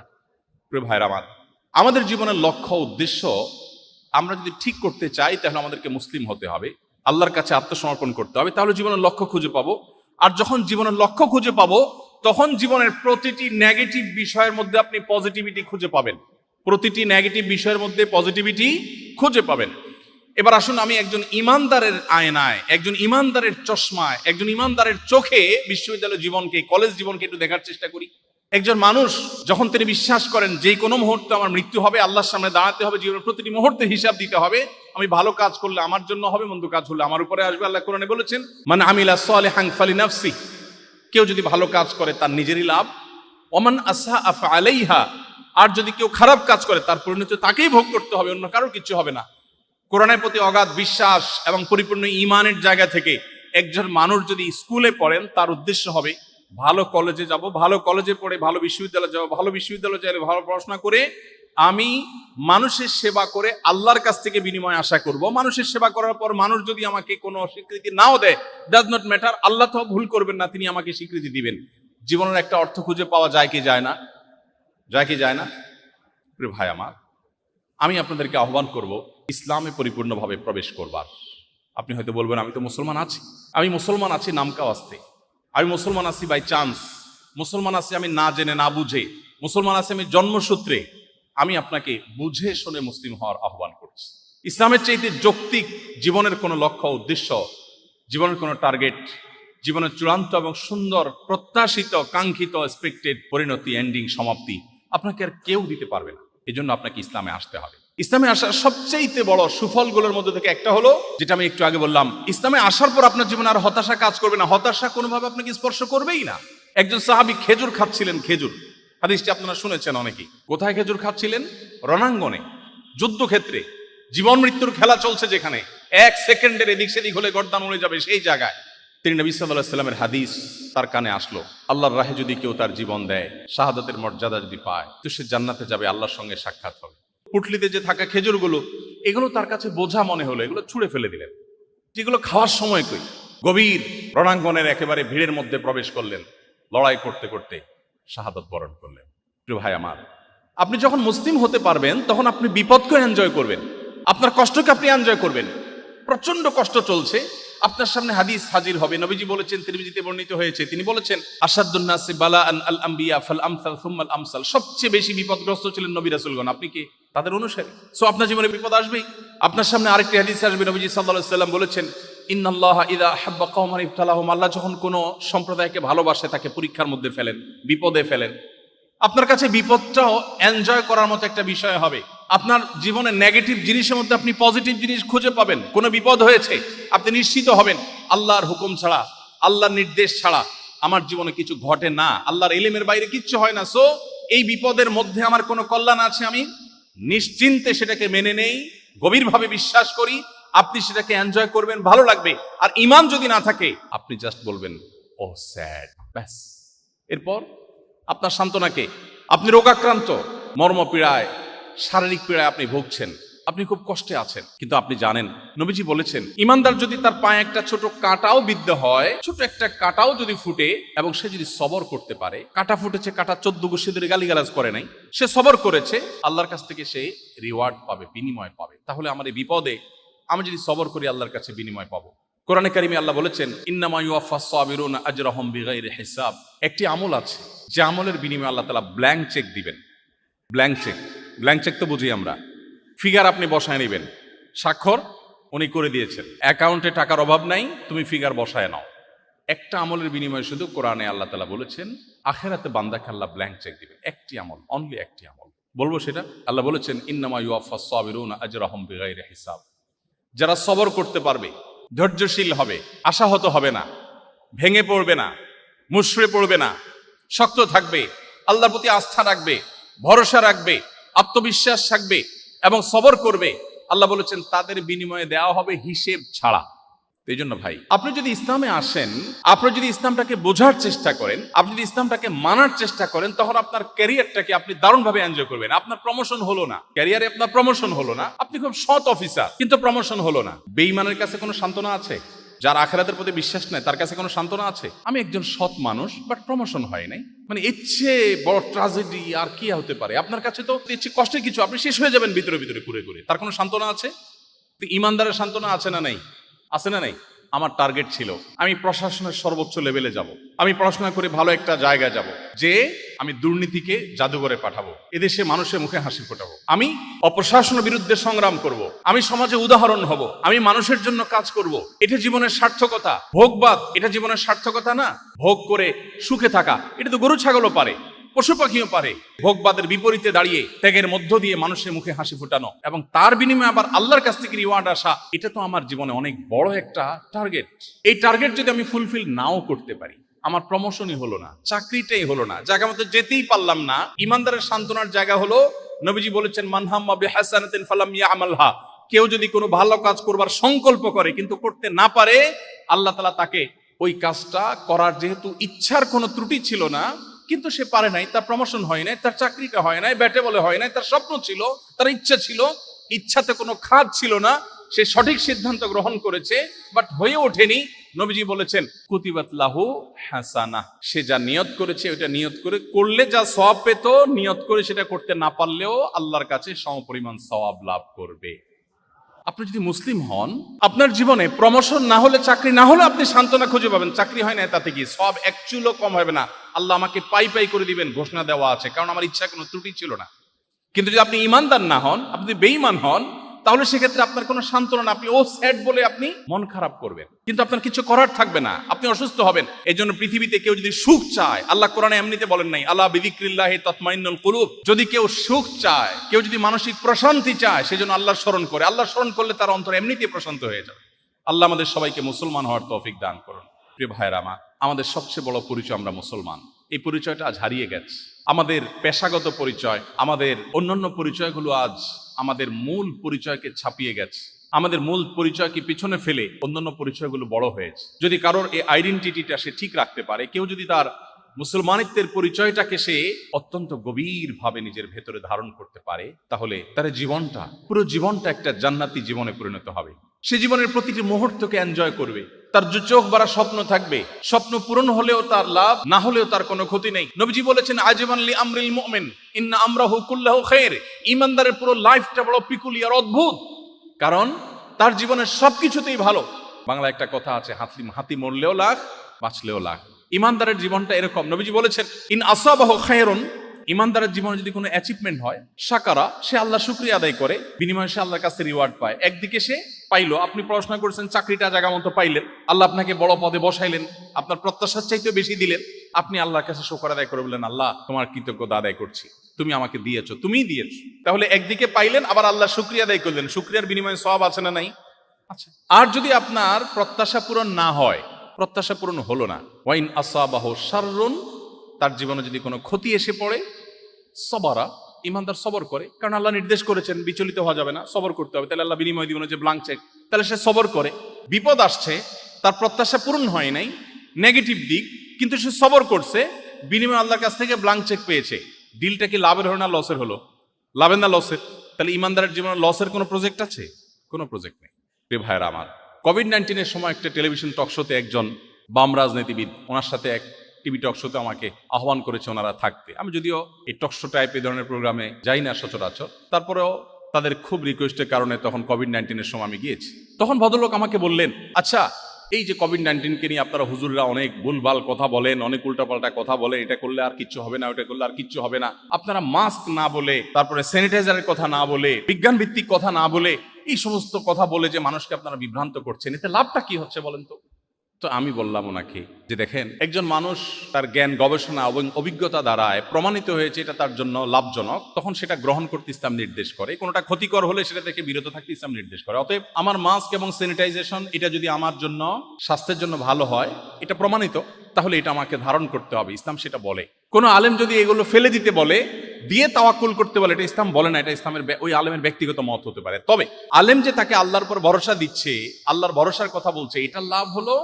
প্রিয় ভাইরা আমার, আমাদের জীবনের লক্ষ্য উদ্দেশ্য আমরা যদি ঠিক করতে চাই, তাহলে আমাদেরকে মুসলিম হতে হবে, আল্লাহর কাছে আত্মসমর্পণ করতে হবে, তাহলে জীবনের লক্ষ্য খুঁজে পাবো। আর যখন জীবনের লক্ষ্য খুঁজে পাবো, তখন জীবনের প্রতিটি নেগেটিভ বিষয়ের মধ্যে আপনি পজিটিভিটি খুঁজে পাবেন। প্রতিটি নেগেটিভ বিষয়ের মধ্যে পজিটিভিটি খুঁজে পাবেন। এবার আসুন, আমি একজন ইমানদারের আয়নায়, একজন ইমানদারের চশমায়, একজন ইমানদারের চোখে বিশ্ববিদ্যালয় জীবনকে, কলেজ জীবনকে একটু দেখার চেষ্টা করি। একজন মানুষ যখন তিনি বিশ্বাস করেন যে কোনো মুহূর্তে আমার মৃত্যু হবে, আল্লাহর সামনে দাঁড়াতে হবে, জীবনের প্রতিটি মুহূর্তে হিসাব দিতে হবে, আমি ভালো কাজ করলে আমার জন্য হবে, মন্দ কাজ হলে আমার উপরে আসবে। আল্লাহ কোরআনে বলেছেন, মান আমিলা সালিহান ফালিনাফসি, কেউ যদি ভালো কাজ করে তার নিজেরই লাভ, ওমান আসআ ফাআলাইহা, আর যদি কেউ খারাপ কাজ করে তার পরিণতি তাকেই ভোগ করতে হবে, অন্য কারোর কিছু হবে না। কোরআনের প্রতি অগাধ বিশ্বাস এবং পরিপূর্ণ ঈমানের জায়গা থেকে একজন মানুষ যদি স্কুলে পড়েন, তার উদ্দেশ্য হবে ভালো কলেজে যাব, ভালো কলেজে পড়ে ভালো বিশ্ববিদ্যালয়ে যাব, ভালো বিশ্ববিদ্যালয়ে যাই ভালো পড়াশোনা করে আমি মানুষের সেবা করে আল্লাহর কাছ থেকে বিনিময় আশা করব। মানুষের সেবা করার পর মানুষ যদি আমাকে কোনো স্বীকৃতি নাও দেয়, ডাজ নট ম্যাটার, আল্লাহ তো ভুল করবেন না, তিনি আমাকে স্বীকৃতি দিবেন। জীবনের একটা অর্থ খুঁজে পাওয়া যায় কি যায় না? যায় কি যায় না? প্রিয় ভাই আমার, আমি আপনাদেরকে আহ্বান করব ইসলামে পরিপূর্ণভাবে প্রবেশ করবার। আপনি হয়তো বলবেন, আমি তো মুসলমান আছি, আমি মুসলমান আছি নামকা ওয়াস্তে, আমি মুসলমান আছি বাই চান্স, মুসলমান আছি আমি না জেনে না বুঝে, মুসলমান আছি আমি জন্মসূত্রে। আমি আপনাকে বুঝে শুনে মুসলিম হওয়ার আহ্বান করছি। ইসলামের চাইতে যৌক্তিক জীবনের কোনো লক্ষ্য উদ্দেশ্য, জীবনের কোনো টার্গেট, জীবনের চূড়ান্ত এবং সুন্দর প্রত্যাশিত কাঙ্ক্ষিত এক্সপেক্টেড পরিণতি, এন্ডিং, সমাপ্তি আপনাকে আর কেউ দিতে পারবে না। এই জন্য আপনাকে ইসলামে আসতে হবে। ইসলামে আসার সবচেয়ে বড় সুফলগুলোর মধ্যে থেকে একটা হলো, যেটা আমি একটু আগে বললাম, ইসলামে আসার পর আপনার জীবনে আর হতাশা কাজ করবে না। হতাশা কোনোভাবে আপনাকে স্পর্শ করবেই না। একজন সাহাবী খেজুর খাচ্ছিলেন, খেজুর, হাদিসটি আপনারা শুনেছেন অনেকেই। কোথায় খেজুর খাচ্ছিলেন? রণাঙ্গনে, যুদ্ধক্ষেত্রে, জীবন মৃত্যুর খেলা চলছে, যেখানে এক সেকেন্ডের এদিক সেদিক হলে গর্দান উড়ে যাবে, সেই জায়গায় তিনি নবী সাল্লাল্লাহু আলাইহি ওয়াসাল্লামের হাদিস তার কানে আসলো, আল্লাহর রাহে যদি কেউ তার জীবন দেয়, শাহাদাতের মর্যাদা যদি পায়, তো সে জান্নাতে যাবে, আল্লাহর সঙ্গে সাক্ষাৎ হবে। পুটলিতে যে থাকা খেজুরগুলো, এগুলো তার কাছে বোঝা মনে হলো, এগুলো ছুঁড়ে ফেলে দিলেন। যেগুলো খাওয়ার সময় কই, গভীর রণাঙ্গনের একেবারে ভিড়ের মধ্যে প্রবেশ করলেন, লড়াই করতে করতে শাহাদাত বরণ করলেন। প্রিয় ভাই আমার, আপনি যখন মুসলিম হতে পারবেন তখন আপনি বিপদকে এনজয় করবেন, আপনার কষ্টকে আপনি এনজয় করবেন। প্রচন্ড কষ্ট চলছে, আপনার সামনে হাদিস হাজির হবে। নবীজি বলেছেন, তিরমিজিতে বর্ণিত হয়েছে, তিনি বলেছেন আশাদ্দুন নাসি বালাআন আল আম্বিয়া ফাল আমসাল সুম্মাল আমসাল। সবচেয়ে বেশি বিপদগ্রস্ত ছিলেন নবী রাসূলগণ, আপনি কি তাদের অনুসারী? সো আপনার জীবনে বিপদ আসবেই। আপনার সামনে আরেকটি হাদিস আসবে, নবীজি সাল্লাল্লাহু আলাইহি সাল্লাম বলেছেন ইন্নাল্লাহা ইযা আহাব্বা কওমান ইবতালাহুম। আল্লাহ যখন কোনো সম্প্রদায়কে ভালোবাসে তাকে পরীক্ষার মধ্যে ফেলেন, বিপদে ফেলেন। আপনার কাছে বিপদটাও এনজয় করার মতো একটা বিষয় হবে। আপনার জীবনে নেগেটিভ জিনিসের মধ্যে আপনি পজিটিভ জিনিস খুঁজে পাবেন। কোনো বিপদ হয়েছে, আপনি নিশ্চিত হবেন আল্লাহর হুকুম ছাড়া, আল্লাহর নির্দেশ ছাড়া আমার জীবনে কিছু ঘটে না, আল্লাহর ইলমের বাইরে কিচ্ছু হয় না। সো এই বিপদের মধ্যে আমার কোনো কল্যাণ আছে, আমি নিশ্চিন্তে সেটাকে মেনে নেই, গভীরভাবে বিশ্বাস করি। আপনি সেটাকে এনজয় করবেন, ভালো লাগবে। আর ঈমান যদি না থাকে, আপনি জাস্ট বলবেন ও স্যাড, ব্যাস। এরপর আপনার সান্ত্বনাকে, আপনি রোগাক্রান্ত, মর্মপীড়ায়, শারীরিক পীড়ায় আপনি ভুগছেন, আপনি খুব কষ্টে আছেন, কিন্তু আপনি জানেন নবীজি বলেছেন ঈমানদার যদি তার পায়ে একটা ছোট কাঁটাও বিদ্ধ হয়, ছোট একটা কাঁটাও যদি ফুটে এবং সে যদি সবর করতে পারে, কাঁটা ফুটেছে, কাঁটা 14 গোষ্ঠী ধরে গালিগালাজ করে নাই, সে সবর করেছে, আল্লাহর কাছ থেকে সে রিওয়ার্ড পাবে, বিনিময় পাবে। তাহলে আমার এই বিপদে আমি যদি সবর করি, আল্লাহর কাছে বিনিময় পাবো। কোরআনে কারিমে আল্লাহ বলেছেন ইন্নামা ইউওয়াফাস সাবিরুনা আজরাহুম বিগাইরি হিসাব। একটি আমল আছে যে আমলের বিনিময়ে আল্লাহ তাআলা ব্ল্যাঙ্ক চেক দিবেন। ব্ল্যাঙ্ক চেক, ব্ল্যাঙ্ক চেক তো বুঝি আমরা, ফিগার আপনি বসায় নেবেন, স্বাক্ষর উনি করে দিয়েছেন, অ্যাকাউন্টে টাকার অভাব নাই, তুমি ফিগার বসায় নাও। একটা আমলের বিনিময়ে শুধু কোরআনে আল্লাহ তাআলা বলেছেন আখিরাতে বান্দাকে আল্লাহ ব্ল্যাঙ্ক চেক দিবেন। একটি আমল, অনলি একটি আমল। বলবো সেটা? আল্লাহ বলেছেন ইন্নামা ইউওয়াফাস সাবিরুনা আজরাহুম বিগাইরি হিসাব। যারা সবর করতে পারবে, ধৈর্যশীল হবে, আশাহত হবে না, ভেঙে পড়বে না, মুষড়ে পড়বে না, শক্ত থাকবে, আল্লাহর প্রতি আস্থা রাখবে, ভরসা রাখবে, আত্মবিশ্বাস থাকবে এবং সবর করবে, আল্লাহ বলেছেন তাদের বিনিময়ে দেওয়া হবে হিসেব ছাড়া। এই জন্য ভাই, আপনি যদি ইসলামে আসেন, আপনি যদি ইসলামটাকে বোঝার চেষ্টা করেন, আপনি যদি ইসলামটাকে মানার চেষ্টা করেন, তখন আপনার ক্যারিয়ারটাকে আপনি দারুণভাবে এনজয় করবেন। আপনার প্রমোশন হলো না, ক্যারিয়ারে আপনার প্রমোশন হলো না, আপনি খুব সৎ অফিসার কিন্তু প্রমোশন হলো না। বেঈমানের কাছে কোনো সান্ত্বনা আছে? যার আখিরাতের প্রতি বিশ্বাস নাই তার কাছে কোনো সান্ত্বনা আছে? আমি একজন সৎ মানুষ, বাট প্রমোশন হয় নাই, মানে ইচ্ছে বড় ট্র্যাজেডি আর কি হতে পারে? আপনার কাছে তো ইচ্ছে কষ্টের কিছু, আপনি শেষ হয়ে যাবেন ভিতরে ভিতরে ঘুরে ঘুরে। তার কোনো সান্ত্বনা আছে? ইমানদারের সান্ত্বনা আছে না নাই? আছে না নাই? আমার টার্গেট ছিল আমি প্রশাসনের সর্বোচ্চ লেভেলে যাব, আমি পড়াশোনা করে ভালো একটা জায়গায় যাব, যে আমি দুর্নীতিকে জাদুঘরে পাঠাবো, এদেশে মানুষের মুখে হাসি ফোটাবো, আমি অপ্রশাসনের বিরুদ্ধে সংগ্রাম করব, আমি সমাজে উদাহরণ হব, আমি মানুষের জন্য কাজ করব। এটা জীবনের সার্থকতা। ভোগবাদ এটা জীবনের সার্থকতা না। ভোগ করে সুখে থাকা এটা তো গরু ছাগলও পারে, পশু পাখিও পারে। ভোগবাদের বিপরীতে দাঁড়িয়ে ত্যাগের মধ্য দিয়ে মানুষের মুখে হাসি ফোটানো এবং তার বিনিময়ে আবার আল্লাহর কাছ থেকে রিওয়ার্ড আসা, এটা তো আমার জীবনে অনেক বড় একটা টার্গেট। এই টার্গেট যদি আমি ফুলফিল নাও করতে পারি, আমার প্রমোশনই হলো না, চাকরিটাই হলো না, জায়গা মতো যেতেই পারলাম না, ইমানদারের সান্ত্বনার জায়গা হলো নবীজি বলেছেন মান হাম্মা বিহাসানাতিন ফালাম ইয়ামালহা। কেউ যদি কোনো ভালো কাজ করবার সংকল্প করে কিন্তু করতে না পারে, আল্লাহ তাআলা তাকে ওই কাজটা করার যেহেতু ইচ্ছার কোনো ত্রুটি ছিল না, কিন্তু সে পারে নাই, তার প্রমোশন হয় নাই, তার চাকরিটা হয় নাই, ব্যাটে বলে হয় নাই, তার স্বপ্ন ছিল, তার ইচ্ছা ছিল, ইচ্ছাতে কোনো খাদ ছিল না, সে সঠিক সিদ্ধান্ত গ্রহণ করেছে বাট হয়ে ওঠেনি। নবীজি বলেছেন কুতিবাত লাহু হাসানাহ। সে যা নিয়ত করেছে ওটা নিয়ত করে করলে যা সওয়াব পেত, নিয়ত করে সেটা করতে না পারলেও আল্লাহর কাছে সমপরিমাণ সওয়াব লাভ করবে। আপনি যদি মুসলিম হন, আপনার জীবনে প্রমোশন না হলে, চাকরি না হলে আপনি সান্ত্বনা খুঁজে পাবেন। চাকরি হয় না তাতে কি সব এক চুলও কম হবে না, আল্লাহ আমাকে পাই পাই করে দিবেন, ঘোষণা দেওয়া আছে, কারণ আমার ইচ্ছা কোনো ত্রুটি ছিল না। কিন্তু যদি আপনি ইমানদার না হন, আপনি বেঈমান হন, তাহলে সেক্ষেত্রে আপনার কোনো সান্ত্বনা না, আপনি ও স্যাড বলে আপনি মন খারাপ করবেন, কিন্তু আপনার কিছু করার থাকবে না, আপনি অসুস্থ হবেন। এই জন্য পৃথিবীতে কেউ যদি সুখ চায়, আল্লাহ কোরআনে এমনিতে বলেন নাই আলা বিযিক্রিল্লাহি তাতমাইন্নুল কুলুব, যদি কেউ সুখ চায়, কেউ যদি মানসিক প্রশান্তি চায়, সেজন্য আল্লাহর স্মরণ করে, আল্লাহর স্মরণ করলে তার অন্তর এমনিতে প্রশান্ত হয়ে যাবে। আল্লাহ আমাদের সবাইকে মুসলমান হওয়ার তৌফিক দান করুন। প্রিয় ভাইয়েরা আমার, আমাদের সবচেয়ে বড় পরিচয় আমরা মুসলমান, এই পরিচয়টা আজ হারিয়ে গেছে। আমাদের পেশাগত পরিচয়, আমাদের অন্যান্য পরিচয়গুলো আজ আমাদের মূল পরিচয়কে ছাপিয়ে গেছে। আমাদের মূল পরিচয়কে পিছনে ফেলে অন্যান্য পরিচয়গুলো বড় হয়েছে। যদি কারোর এই আইডেন্টিটিটা সে ঠিক রাখতে পারে, কেউ যদি তার মুসলমানিত্বের পরিচয়টাকে সে অত্যন্ত গভীরভাবে নিজের ভেতরে ধারণ করতে পারে, তাহলে তার জীবনটা, পুরো জীবনটা একটা জান্নাতি জীবনে পরিণত হবে। সে জীবনের প্রতিটি মুহূর্তকে এনজয় করবে, তার চোখ ভরা স্বপ্ন থাকবে, স্বপ্ন পূরণ হলেও তার লাভ, না হলেও তার কোনো ক্ষতি নেই। নবীজি বলেছেন আজমান লি আমরিল মুমিন ইন্না আমরাহু কুল্লাহু খায়র। ঈমানদারের পুরো লাইফটা বড় পিকুলিয়ার, অদ্ভুত, কারণ তার জীবনের সবকিছুতেই ভালো। বাংলা একটা কথা আছে, হাতি মরলেও লাখ, বাঁচলেও লাখ। ঈমানদারের জীবনটা এরকম। নবীজি বলেছেন ইন আসাবাহু খায়রুন, ঈমানদারের জীবনে যদি কোনো অ্যাচিভমেন্ট হয়, শাকারা, সে আল্লাহ শুকরিয়া আদায় করে, বিনিময়ে সে আল্লাহর কাছে রিওয়ার্ড পায়। একদিকে সে পাইলো, আপনি পড়াশোনা করেছেন, চাকরিটা জায়গা মতো পাইলেন, আল্লাহ আপনাকে বড় পদে বসাইলেন, আপনার প্রত্যাশার চাইতে বেশি দিলেন, আপনি আল্লাহর কাছে শুকর আদায় করে বললেন আল্লাহ তোমার কৃতজ্ঞতা আদায় করছি, তুমি আমাকে দিয়েছো, তুমিই দিয়েছো। তাহলে একদিকে পাইলেন, আবার আল্লাহ শুকরিয়া আদায় করলেন, শুকরিয়ার বিনিময়ে সওয়াব আছে না নাই? আচ্ছা। আর যদি আপনার প্রত্যাশা পূরণ না হয়, প্রত্যাশা পূরণ হলো না, ওয়াইন আসাবাহু শাররুন, তার জীবনে যদি কোনো ক্ষতি এসে পড়ে, সবরা, ইমানদার সবর করে, কারণ আল্লাহ নির্দেশ করেছেন বিচলিত হওয়া যাবে না, সবর করতে হবে, তাহলে আল্লাহ বিনিময় দিবেন যে ব্লাঙ্ক চেক, তাহলে সে সবর করে। বিপদ আসছে, তার প্রত্যাশা পূরণ হয় নাই, নেগেটিভ দিক, কিন্তু সে সবর করছে, বিনিময় আল্লাহর কাছ থেকে ব্লাঙ্ক চেক পেয়েছে। ডিলটা কি লাভের হলো না লসের হলো? লাভের না লসের? তাহলে ইমানদারের জীবনে লসের কোনো প্রজেক্ট আছে? কোনো প্রজেক্ট নেই। প্রিয় ভাইয়েরা আমার, কোভিড-19 সময় একটা টেলিভিশন টক শোতে একজন বাম রাজনীতিবিদ, ওনার সাথে এক টিভি টক শোতে আমাকে আহ্বান করেছে ওনারা থাকতে। আমি যদিও এই টক শো টাইপ এই ধরনের প্রোগ্রামে যাই না সচরাচর, তারপরেও তাদের খুব রিকোয়েস্টের কারণে তখন কোভিড-19 সময় আমি গিয়েছি। তখন ভদ্রলোক আমাকে বললেন, আচ্ছা এই যে কোভিড-19 নিয়ে আপনারা হুজুররা অনেক ভুলভাল কথা বলেন, অনেক উল্টাপাল্টা কথা বলেন, এটা করলে আর কিচ্ছু হবে না, ওটা করলে আর কিচ্ছু হবে না, আপনারা মাস্ক না বলে, তারপরে স্যানিটাইজারের কথা না বলে, বিজ্ঞান ভিত্তিক কথা না বলে, এই সমস্ত কথা বলে যে মানুষকে আপনারা বিভ্রান্ত করছেন, এতে লাভটা কি হচ্ছে বলেন তো? তো আমি বললাম ওনাকে যে দেখেন, একজন মানুষ তার জ্ঞান, গবেষণা এবং অভিজ্ঞতা দ্বারায় প্রমাণিত হয়েছে এটা তার জন্য লাভজনক, তখন সেটা গ্রহণ করতে ইসলাম নির্দেশ করে। কোনোটা ক্ষতিকর হলে সেটা থেকে বিরত থাকতে ইসলাম নির্দেশ করে। অতএব আমার মাস্ক এবং স্যানিটাইজেশন এটা যদি আমার জন্য, স্বাস্থ্যের জন্য ভালো হয়, এটা প্রমাণিত, তাহলে এটা আমাকে ধারণ করতে হবে, ইসলাম সেটা বলে। কোনো আলেম যদি এগুলো ফেলে দিতে বলে, দিয়ে তাওয়াক্কুল করতে বলে, এটা ইসলাম বলে না, এটা ইসলামের ওই আলেমের ব্যক্তিগত মত হতে পারে। তবে আলেম যে তাকে আল্লাহর উপর ভরসা দিচ্ছে, আল্লাহর ভরসার কথা বলছে, এটার লাভ হলো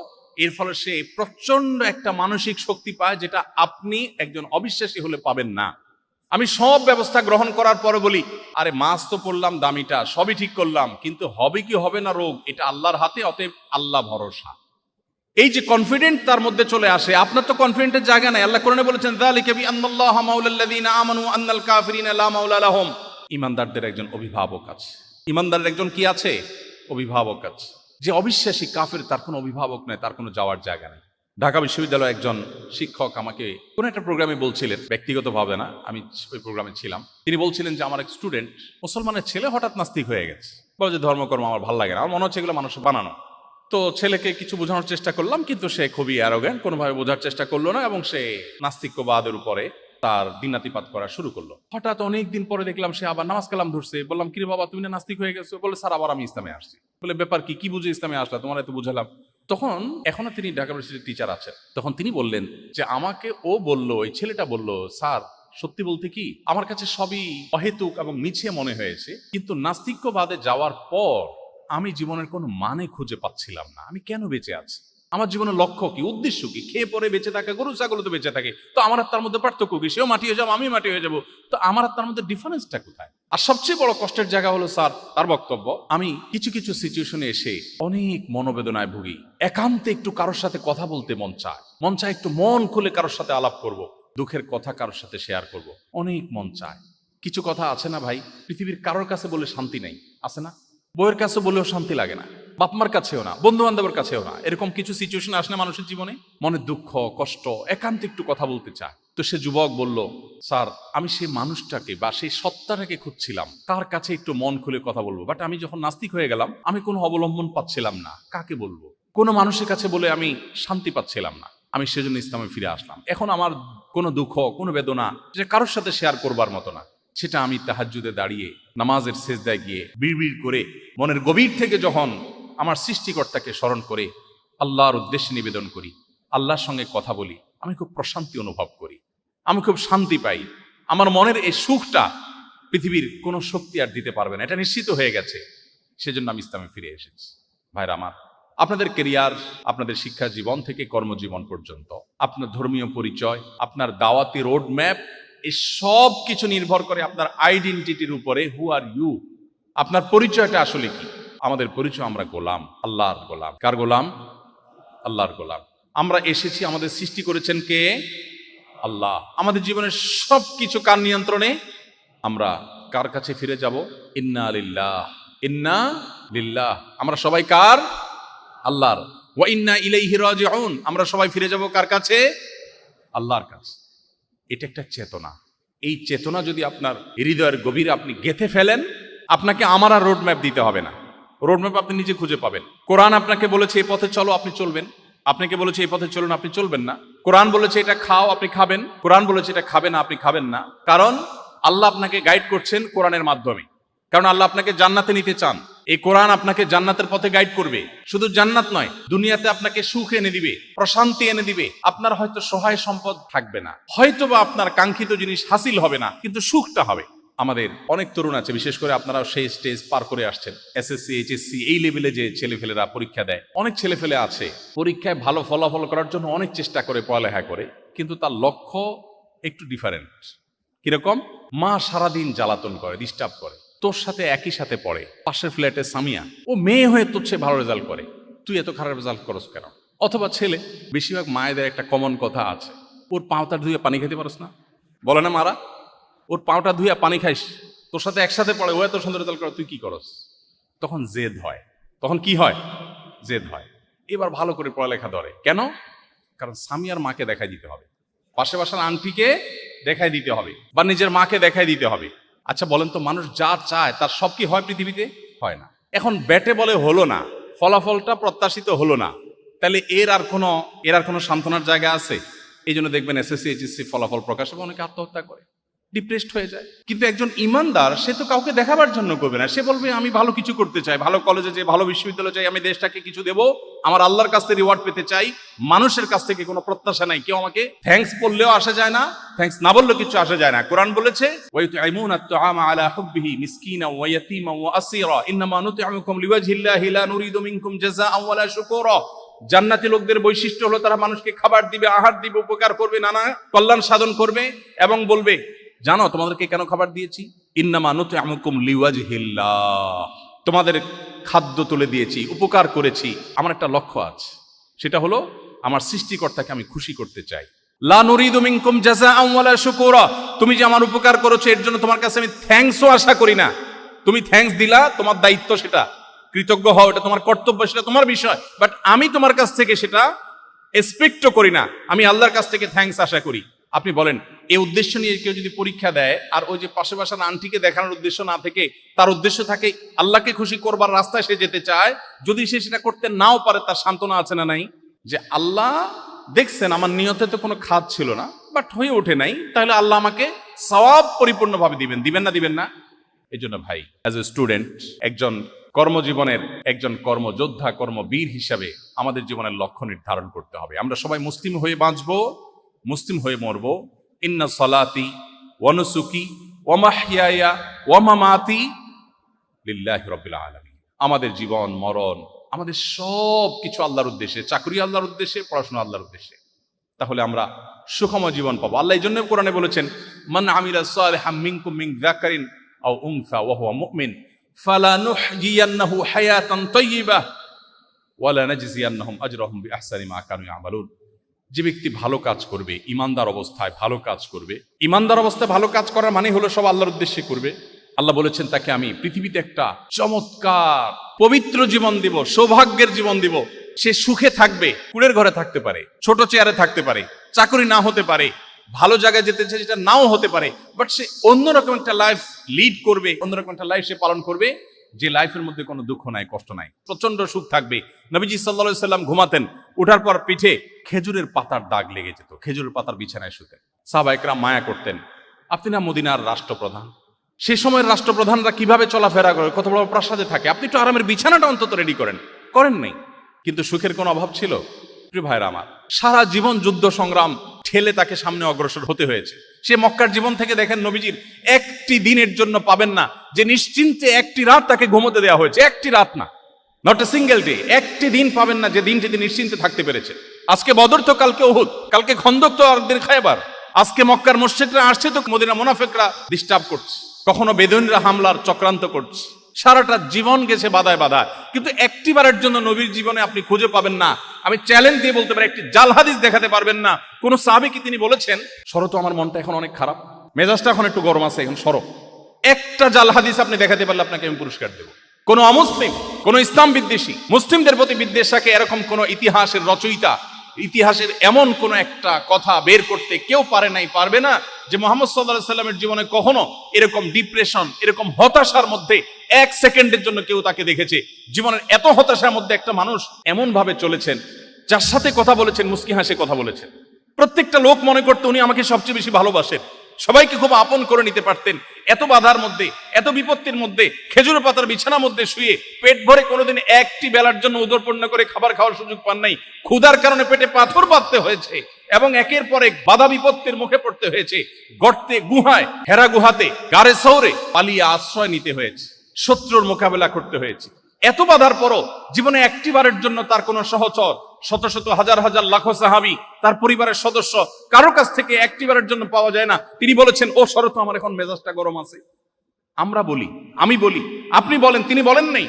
এর ফলে সে প্রচন্ড একটা মানসিক শক্তি পায়, যেটা আপনি একজন অবিশ্বাসী হলে পাবেন না। আমি সব ব্যবস্থা গ্রহণ করার পরে বলি, আরে মাছ তো পড়লাম দামিটা, সবই ঠিক করলাম, কিন্তু হবে কি হবে না রোগ, এটা আল্লাহর হাতে, অতএব আল্লাহ ভরসা। এই যে কনফিডেন্ট তার মধ্যে চলে আসে, আপনার তো কনফিডেন্টের জায়গা নাই। আল্লাহ কোরআনে বলেছেন যালিকা বিআন্নাল্লাহা মাওলাল্লাযীনা আমানু আন্নাল কাফিরিনা লা মাওলা লাহুম। ঈমানদারদের একজন অভিভাবক আছে। ঈমানদারের একজন কি আছে? অভিভাবক আছে। যে অবিশ্বাসী কাফের, তার কোনো অভিভাবক নেই, তার কোনো যাওয়ার জায়গা নেই। ঢাকা বিশ্ববিদ্যালয়ে একজন শিক্ষক আমাকে কোনো একটা প্রোগ্রামে বলছিলেন, ব্যক্তিগতভাবে না, আমি ওই প্রোগ্রামে ছিলাম। তিনি বলছিলেন যে আমার এক স্টুডেন্ট, মুসলমানের ছেলে, হঠাৎ নাস্তিক হয়ে গেছে, বলে যে ধর্মকর্ম আমার ভালো লাগে না, আমার মনে হচ্ছে এগুলো মানুষ বানানো। তো ছেলেকে কিছু বোঝানোর চেষ্টা করলাম, কিন্তু সে খুবই অ্যারোগ্যান্ট, কোনোভাবে বোঝার চেষ্টা করলো না, এবং সে নাস্তিক্যবাদের উপরে তার দিনাতিপাত করা শুরু করলো। হঠাৎ অনেক দিন পরে দেখলাম সে আবার নামাজ কালাম ধরছে। বললাম, কিরে বাবা, তুমি না নাস্তিক হয়ে গেছো? বলে, স্যার আবার আমি ইসলামে আসছি। বলে, ব্যাপার কি, কি বুঝে ইসলামে আসলা, তোমার এত বুঝালাম। তখন এখনো তিনি ঢাকা ইউনিভার্সিটির টিচার আছেন। তখন তিনি বললেন যে আমাকে ও বলল, ওই ছেলেটা বলল, স্যার সত্যি বলতে কি আমার কাছে সবই অহেতুক এবং মিছে মনে হয়েছে, কিন্তু নাস্তিক্যবাদে যাওয়ার পর আমি জীবনের কোনো মানে খুঁজে পাচ্ছিলাম না। আমি কেন বেঁচে আছি, আমার জীবনের লক্ষ্য কি, উদ্দেশ্য কি? খেয়ে পরে বেঁচে থাকে, গরু ছাগল তো বেঁচে থাকে, তো আমার আর তার মধ্যে পার্থক্য কি? সেও মাটি হয়ে যাবো, আমি মাটি হয়ে যাবো, তো আমার আর তার মধ্যে ডিফারেন্সটা কোথায়? আর সবচেয়ে বড় কষ্টের জায়গা হলো স্যার, তার বক্তব্য, আমি কিছু কিছু সিচুয়েশনে এসে অনেক মনোবেদনায় ভুগি, একান্তে একটু কারোর সাথে কথা বলতে মন চায় একটু মন খুলে কারোর সাথে আলাপ করব, দুঃখের কথা কারোর সাথে শেয়ার করব, অনেক মন চায়। কিছু কথা আছে না ভাই, পৃথিবীর কারোর কাছে বলে শান্তি নেই, আছে না? বইয়ের কাছে বলেও শান্তি লাগে না, বাপমার কাছেও না, বন্ধু বান্ধবের কাছেও না। এরকম কিছু সিচুয়েশন আসলে মানুষের জীবনে মনে দুঃখ, কষ্ট, একান্ত একটু কথা বলতে চায়। তো সে যুবক বলল, স্যার আমি সেই মানুষটাকে বা সেই সত্তাটাকে খুঁজছিলাম, তার কাছে একটু মন খুলে কথা বলবো, বাট আমি যখন নাস্তিক হয়ে গেলাম, আমি কোনো অবলম্বন পাচ্ছিলাম না, কাকে বলবো, কোনো মানুষের কাছে বলে আমি শান্তি পাচ্ছিলাম না। আমি সেজন্য ইসলামে ফিরে আসলাম। এখন আমার কোনো দুঃখ, কোনো বেদনা যেটা কারোর সাথে শেয়ার করবার মতো না, সেটা আমি তাহাজ্জুদে দাঁড়িয়ে নামাজের সেজদায় গিয়ে বিড়বিড় করে মনের গভীর থেকে যখন আমার সৃষ্টিকর্তাকে স্মরণ করে আল্লাহর উদ্দেশ্যে নিবেদন করি, আল্লাহর সঙ্গে কথা বলি, আমি খুব প্রশান্তি অনুভব করি, আমি খুব শান্তি পাই। আমার মনের এই সুখটা পৃথিবীর কোনো শক্তি আর দিতে পারবে না, এটা নিশ্চিত হয়ে গেছে। সেজন্য আমি ইসলামে ফিরে এসেছি। ভাইরা আমার, আপনাদের কেরিয়ার, আপনাদের শিক্ষা জীবন থেকে কর্মজীবন পর্যন্ত, আপনার ধর্মীয় পরিচয়, আপনার দাওয়াতি রোড ম্যাপ, এই সব কিছু নির্ভর করে আপনার আইডেন্টিটির উপরে। হু আর ইউ, আপনার পরিচয়টা আসলে কি? আমাদের পরিচয়, আমরা গোলাম, আল্লাহর গোলাম। কার গোলাম? আল্লাহর গোলাম। আমরা এসেছি, আমাদের সৃষ্টি করেছেন কে? আল্লাহ। আমাদের জীবনের সবকিছু কার নিয়ন্ত্রণে? আমরা কার কাছে ফিরে যাব? ইন্না লিল্লাহ, ইন্না লিল্লাহ। আমরা সবাই কার? আল্লাহর। ওয়া ইন্না ইলাইহি রাজিউন, আমরা সবাই ফিরে যাব কার কাছে? আল্লাহর কাছে। এটা একটা চেতনা। এই চেতনা যদি আপনার হৃদয়ের গভীরে আপনি গেঁথে ফেলেন, আপনাকে আমার আর রোড ম্যাপ দিতে হবে না। রোড ম্যাপ আপনি নিজে খুঁজে পাবেন। কোরআন আপনাকে বলেছে এই পথে চলো, আপনি চলবেন। আপনাকে বলেছে এই পথে চলুন, আপনি চলবেন না। কোরআন বলেছে এটা খাও, আপনি খাবেন। কোরআন বলেছে এটা খাবে না, আপনি খাবেন না। কারণ আল্লাহ আপনাকে গাইড করছেন কোরআনের মাধ্যমে। কারণ আল্লাহ আপনাকে জান্নাতে নিতে চান। এই কোরআন আপনাকে জান্নাতের পথে গাইড করবে। শুধু জান্নাত নয়, দুনিয়াতে আপনাকে সুখ এনে দিবে, প্রশান্তি এনে দিবে। আপনার হয়তো সহায় সম্পদ থাকবে না, হয়তোবা আপনার কাঙ্ক্ষিত জিনিস হাসিল হবে না, কিন্তু সুখটা হবে। আমাদের অনেক তরুণ আছে, বিশেষ করে আপনারা সেই স্টেজ পার করে আসছেন, এসএসসি, এইচএসসি, এই লেভেলে যে ছেলেফেলেরা পরীক্ষা দেয়। অনেক ছেলেফেলে আছে পরীক্ষায় ভালো ফলাফল করার জন্য অনেক চেষ্টা করে, পড়ালেখা করে, কিন্তু তার লক্ষ্য একটু ডিফারেন্ট। কিরকম? মা সারাদিন জ্বালাতন করে, ডিস্টার্ব করে, তোর সাথে একই সাথে পড়ে, পাশের ফ্ল্যাটে সামিয়া, ও মেয়ে হয়ে তোর চেয়ে ভালো রেজাল্ট করে, তুই এত খারাপ রেজাল্ট করস কেন? অথবা ছেলে, বেশিরভাগ মায়েদের একটা কমন কথা আছে, ওর পাওতার ধুয়ে পানি খেতে পারস না? বলে না মারা, ওর পাওটা ধুয়ে পানি খাইস, তোর সাথে একসাথে পড়ে, ও এত সুন্দর রেজাল্ট করে, তুই কি করস? তখন জেদ হয়। তখন কি হয়? জেদ হয়। এবার ভালো করে পড়ালেখা ধরে। কেন? কারণ সামিয়ার মাকে দেখাই দিতে হবে, পাশে বাসার আন্টিকে দেখাই দিতে হবে, বা নিজের মাকে দেখাই দিতে হবে। আচ্ছা বলেন তো, মানুষ যা চায় তার সব কি হয় পৃথিবীতে? হয় না। এখন ব্যাটে বলে হলো না, ফলাফলটা প্রত্যাশিত হলো না, তাহলে এর আর কোনো সান্ত্বনার জায়গা আছে? এই জন্য দেখবেন এসএসসি, এইচএসসি ফলাফল প্রকাশ হবে, অনেকে আত্মহত্যা করে, ডিপ্রেসড হয়ে যায়। কিন্তু একজন ইমানদার, সে তো কাউকে দেখাবার জন্য করবে না। সে বলবে আমি ভালো কিছু করতে চাই, ভালো কলেজে যাই, ভালো বিশ্ববিদ্যালয়ে যাই, আমি দেশটাকে কিছু দেব, আমার আল্লাহর কাছ থেকে রিওয়ার্ড পেতে চাই। মানুষের কাছ থেকে কোনো প্রত্যাশা নাই। কেউ আমাকে থ্যাঙ্কস বললেও আসা যায় না, থ্যাঙ্কস না বললেও কিছু আসা যায় না। কোরআন বলেছে ওয়ায়ুতঈমুনা আত-তাআমা আলা হুব্বিহি মিসকিনা ওয়া ইয়াতীমা ওয়া আসীরা ইন্নামা নুতঈমুকুম লিওয়াজহিল্লাহি লা নুরিদু মিনকুম জাযাআন ওয়া লা শুকুরা। জান্নাতি লোকদের বৈশিষ্ট্য হলো তারা মানুষকে খাবার দিবে, আহার দিবে, উপকার করবে, নানা কল্যাণ সাধন করবে, এবং বলবে জানো তোমাদেরকে কেন খাবার দিয়েছি? ইন্নামা নুতঈমুকুম লিওয়াজহিল্লাহ, তোমাদের খাদ্য তুলে দিয়েছি, উপকার করেছি, আমার একটা লক্ষ্য আছে, সেটা হলো আমার সৃষ্টিকর্তাকে আমি খুশি করতে চাই। লা নুরিদু মিনকুম জাযাআন ওয়া লা শুকুরা, তুমি যে আমার উপকার করেছো এর জন্য তোমার কাছে আমি থ্যাঙ্কসও আশা করি না। তুমি থ্যাঙ্কস দিলা, তোমার দায়িত্ব সেটা, কৃতজ্ঞ হও, এটা তোমার কর্তব্য, সেটা তোমার বিষয়, বাট আমি তোমার কাছ থেকে সেটা এক্সপেক্টও করি না। আমি আল্লাহর কাছ থেকে থ্যাঙ্কস আশা করি। আপনি বলেন, এই উদ্দেশ্য নিয়ে কেউ যদি পরীক্ষা দেয়, আর ওই যে পাশে বাসার আন্টিকে দেখানোর উদ্দেশ্য না থেকে তার উদ্দেশ্য থাকে আল্লাহকে খুশি করবার রাস্তায় সে যেতে চায়, যদি সে সেটা করতে নাও পারে, তার সান্ত্বনা আছে না নাই? যে আল্লাহ দেখছেন আমার নিয়তে তো কোনো খাদ ছিল না, বাট হয়ে ওঠে নাই, তাহলে আল্লাহ আমাকে সওয়াব পরিপূর্ণভাবে দিবেন, দিবেন না? দিবেন না? এই জন্য ভাই, অ্যাজ এ স্টুডেন্ট, একজন কর্মজীবনের একজন কর্মযোদ্ধা, কর্মবীর হিসাবে আমাদের জীবনের লক্ষ্য নির্ধারণ করতে হবে। আমরা সবাই মুসলিম হয়ে বাঁচবো, মুসলিম হয়ে মরবো। ইন্না সলাতি ওয়া নুসুকি ওয়া মাহইয়ায়া ওয়া মামাতি লিল্লাহি রাব্বিল আলামিন। আমাদের জীবন মরণ, আমাদের সব কিছু আল্লাহর উদ্দেশ্যে, চাকরি আল্লাহর উদ্দেশ্যে, পড়াশোনা আল্লাহর উদ্দেশ্যে। তাহলে আমরা সুখময় জীবন পাবো। আল্লাহ এই জন্য কোরআনে বলেছেন, মান আমিলা সালিহাম মিনকুম মিন যাকারিন আও উনসা ওয়া হুয়া মুমিন ফালানুহয়িয়ান্নাহু হায়াতান তাইয়্যিবাহ ওয়া লানাজজিয়ান্নাহুম আজরাহুম বিআহসানি মা কানু ইয়ামালুন। যে ব্যক্তি ভালো কাজ করবে, ইমানদার অবস্থায় ভালো কাজ করবে, ইমানদার অবস্থায় ভালো কাজ করার মানে হলো সব আল্লাহর উদ্দেশ্যে করবে। আল্লাহ বলেছেন তাকে আমি পৃথিবীতে একটা চমৎকার পবিত্র জীবন দিব, সৌভাগ্যের জীবন দিব। সে সুখে থাকবে, কুড়ের ঘরে থাকতে পারে, ছোট চেয়ারে থাকতে পারে, চাকরি না হতে পারে, ভালো জায়গায় যেতে চায় যেটা নাও হতে পারে, বাট সে অন্যরকম একটা লাইফ লিড করবে, অন্যরকম একটা লাইফ সে পালন করবে, যে লাইফের মধ্যে কোনো দুঃখ নাই, কষ্ট নাই, প্রচন্ড সুখ থাকবে। নবীজি সাল্লাল্লাহু আলাইহি সাল্লাম ঘুমাতেন, উঠার পর পিঠে খেজুরের পাতার দাগ লেগে যেত, খেজুরের পাতার বিছানায় শুতেন। সাহাবায়ে কেরাম মায়া করতেন। আপনি না মদিনার রাষ্ট্রপ্রধান, সে সময়ের রাষ্ট্রপ্রধানরা কিভাবে চলাফেরা করে, কত বড় প্রাসাদে থাকে, আপনি একটু আরামের বিছানাটা অন্তত রেডি করেন নাই। কিন্তু সুখের কোনো অভাব ছিল? প্রিয় ভাইরা আমার, সারা জীবন যুদ্ধ সংগ্রাম ঠেলে তাকে সামনে অগ্রসর হতে হয়েছে। সে মক্কার জীবন থেকে দেখেন, নবীজির একটি দিনের জন্য পাবেন না যে নিশ্চিন্তে একটি রাত তাকে ঘুমোতে দেওয়া হয়েছে, একটি রাত না, নট এ সিঙ্গেল ডে, একটি দিন পাবেন না যে দিনটি তিনি নিশ্চিন্তে থাকতে পেরেছে। আজকে বদর তো কালকে উহুদ, কালকে খন্দক তো আরেকদিন খায়বার, আজকে মক্কার মুশরিকরা আসছে তো মদিনা মুনাফিকরা ডিস্টার্ব করছে, কখনো বেদুইনরা হামলার চক্রান্ত করছে, সারাটা জীবন গেছে বাধায় বাধা, কিন্তু একটিবারের জন্য নবীর জীবনে আপনি খুঁজে পাবেন না, আমি চ্যালেঞ্জ দিয়ে বলতে পারি একটি জাল হাদিস দেখাতে পারবেন না কোন সাহাবী কি তিনি বলেছেন সরো তো, আমার মনটা এখন অনেক খারাপ, মেজাজটা এখন একটু গরম আছে, এখন সরো। একটা জাল হাদিস আপনি দেখাতে পারলে আপনাকে আমি পুরস্কার দেব। কোন অমুসলিম, কোন ইসলাম বিদ্বেষী, মুসলিমদের প্রতি বিদ্বেষ রাখে এরকম কোন ইতিহাসের রচয়িতা, ইতিহাসের এমন কোন একটা কথা বের করতে কেউ পারে নাই, পারবে না, যে মুহাম্মদ সাল্লাল্লাহু আলাইহি সাল্লামের জীবনে কখনো এরকম ডিপ্রেশন, এরকম হতাশার মধ্যে এক সেকেন্ডের জন্য কেউ তাকে দেখেছে। জীবনের এত হতাশার মধ্যে একটা মানুষ এমন ভাবে চলেছেন, যার সাথে কথা বলেছেন মুস্কি হাসে কথা বলেছেন, প্রত্যেকটা লোক মনে করতো উনি আমাকে সবচেয়ে বেশি ভালোবাসেন, সবাইকে খুব আপন করে নিতে পারতেন। এত বাধার মধ্যে, এত বিপত্তির মধ্যে, খেজুর পাতার বিছানার মধ্যে শুয়ে পেট ভরে কোনোদিন একটি বেলার জন্য উদরপূর্ণ করে খাবার খাওয়ার সুযোগ পান নাই, ক্ষুধার কারণে পেটে পাথর বাঁধতে হয়েছে এবং একের পর এক বাধা বিপত্তির মুখে পড়তে হয়েছে। গর্তে, গুহায়, হেরা গুহাতে, গারে শহরে পালিয়ে আশ্রয় নিতে হয়েছে, শত্রুর মোকাবেলা করতে হয়েছে। এত বাধার পরও জীবনে একটিবারের জন্য তার কোনো সহচর, শত শত হাজার হাজার লাখো সাহাবী, তার পরিবারের সদস্য, কারো কাছ থেকে একটিবারের জন্য পাওয়া যায় না তিনি বলেছেন ও শরত আমার এখন মেজাজটা গরম আছে। আমরা বলি, আমি বলি, আপনি বলেন, তিনি বলেন নাই।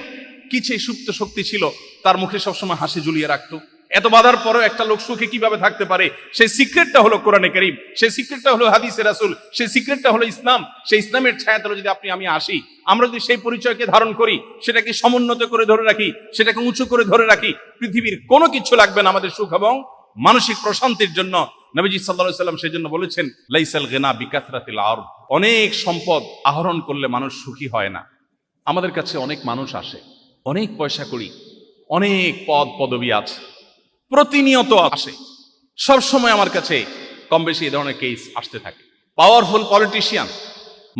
কি সেই সুপ্ত শক্তি ছিল তার মুখে সবসময় হাসি ঝুলিয়ে রাখতো? এত বাধার পরেও একটা লোক সুখে কিভাবে থাকতে পারে? সেই সিক্রেটটা হলো কোরআনে কারীম, সেই সিক্রেটটা হলো হাদিসে রাসূল, সেই সিক্রেটটা হলো ইসলাম। সেই ইসলামের ছায়াতলে যদি আমি আসি, আমরা যদি সেই পরিচয়কে ধারণ করি, সেটাকে সমুন্নত করে ধরে রাখি, সেটাকে উঁচু করে ধরে রাখি, পৃথিবীর কোনো কিছু লাগবে না আমাদের সুখ এবং মানসিক প্রশান্তির জন্য। নবীজি সাল্লাল্লাহু আলাইহি সাল্লাম সেজন্য বলেছেন লাইসাল গিনা বিকাসরাতিল আরব, অনেক সম্পদ আহরণ করলে মানুষ সুখী হয় না। আমাদের কাছে অনেক মানুষ আসে, অনেক পয়সা করি, অনেক পদ পদবি আছে, প্রতিনিয়ত আসে, সব সময় আমার কাছে কম বেশি এই ধরনের কেস আসতে থাকে। পাওয়ারফুল পলিটিশিয়ান,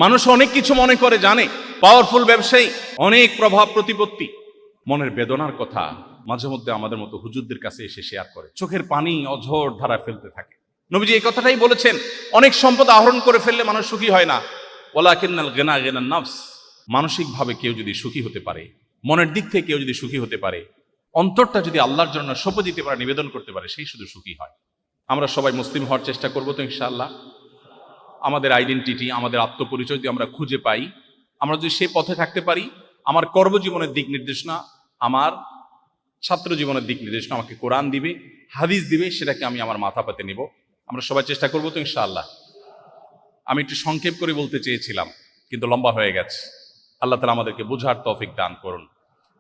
মানুষ অনেক কিছু মনে করে জানে, পাওয়ারফুল ব্যবসায়ী, অনেক প্রভাব প্রতিপত্তি, মনের বেদনার কথা মাঝে মধ্যে আমাদের মতো হুজুরদের কাছে এসে শেয়ার করে, চোখের পানি অঝোর ধারা ফেলতে থাকে। নবীজি এই কথাটাই বলেছেন, অনেক সম্পদ আহরণ করে ফেললে মানুষ সুখী হয় না। ওয়ালাকিন্নাল গিনা গিনান নাফস, মানসিকভাবে কেউ যদি সুখী হতে পারে, মনের দিক থেকে কেউ যদি সুখী হতে পারে, অন্তরটা যদি আল্লাহর জন্য সঁপে দিতে পারে, নিবেদন করতে পারে, সেই শুধু সুখী হয়। আমরা সবাই মুসলিম হওয়ার চেষ্টা করবো তো ইনশাআল্লাহ। আমাদের আইডেন্টিটি, আমাদের আত্মপরিচয় যদি আমরা খুঁজে পাই, আমরা যদি সেই পথে থাকতে পারি, আমার কর্মজীবনের দিক নির্দেশনা, আমার ছাত্র জীবনের দিক নির্দেশনা আমাকে কোরআন দিবে, হাদিস দিবে, সেটাকে আমি আমার মাথা পাতে নেব। আমরা সবাই চেষ্টা করবো তো ইনশাআল্লাহ। আমি একটু সংক্ষেপ করে বলতে চেয়েছিলাম, কিন্তু লম্বা হয়ে গেছে। আল্লাহ তাআলা আমাদেরকে বোঝার তৌফিক দান করুন,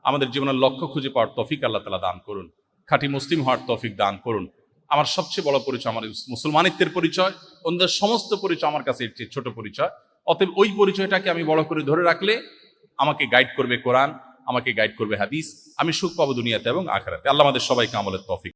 আমাদের জীবনের লক্ষ্য খুঁজে পাওয়ার তৌফিক আল্লাহ তাআলা দান করুন, খাঁটি মুসলিম হওয়ার তৌফিক দান করুন। আমার সবচেয়ে বড় পরিচয় আমার মুসলমানিত্বের পরিচয়, অন্যদের সমস্ত পরিচয় আমার কাছে একটি ছোট পরিচয়। অতএব ওই পরিচয়টাকে আমি বড় করে ধরে রাখলে আমাকে গাইড করবে কোরআন, আমাকে গাইড করবে হাদিস, আমি সুখ পাবো দুনিয়াতে এবং আখিরাতে। আল্লাহ আমাদের সবাইকে আমলের তৌফিক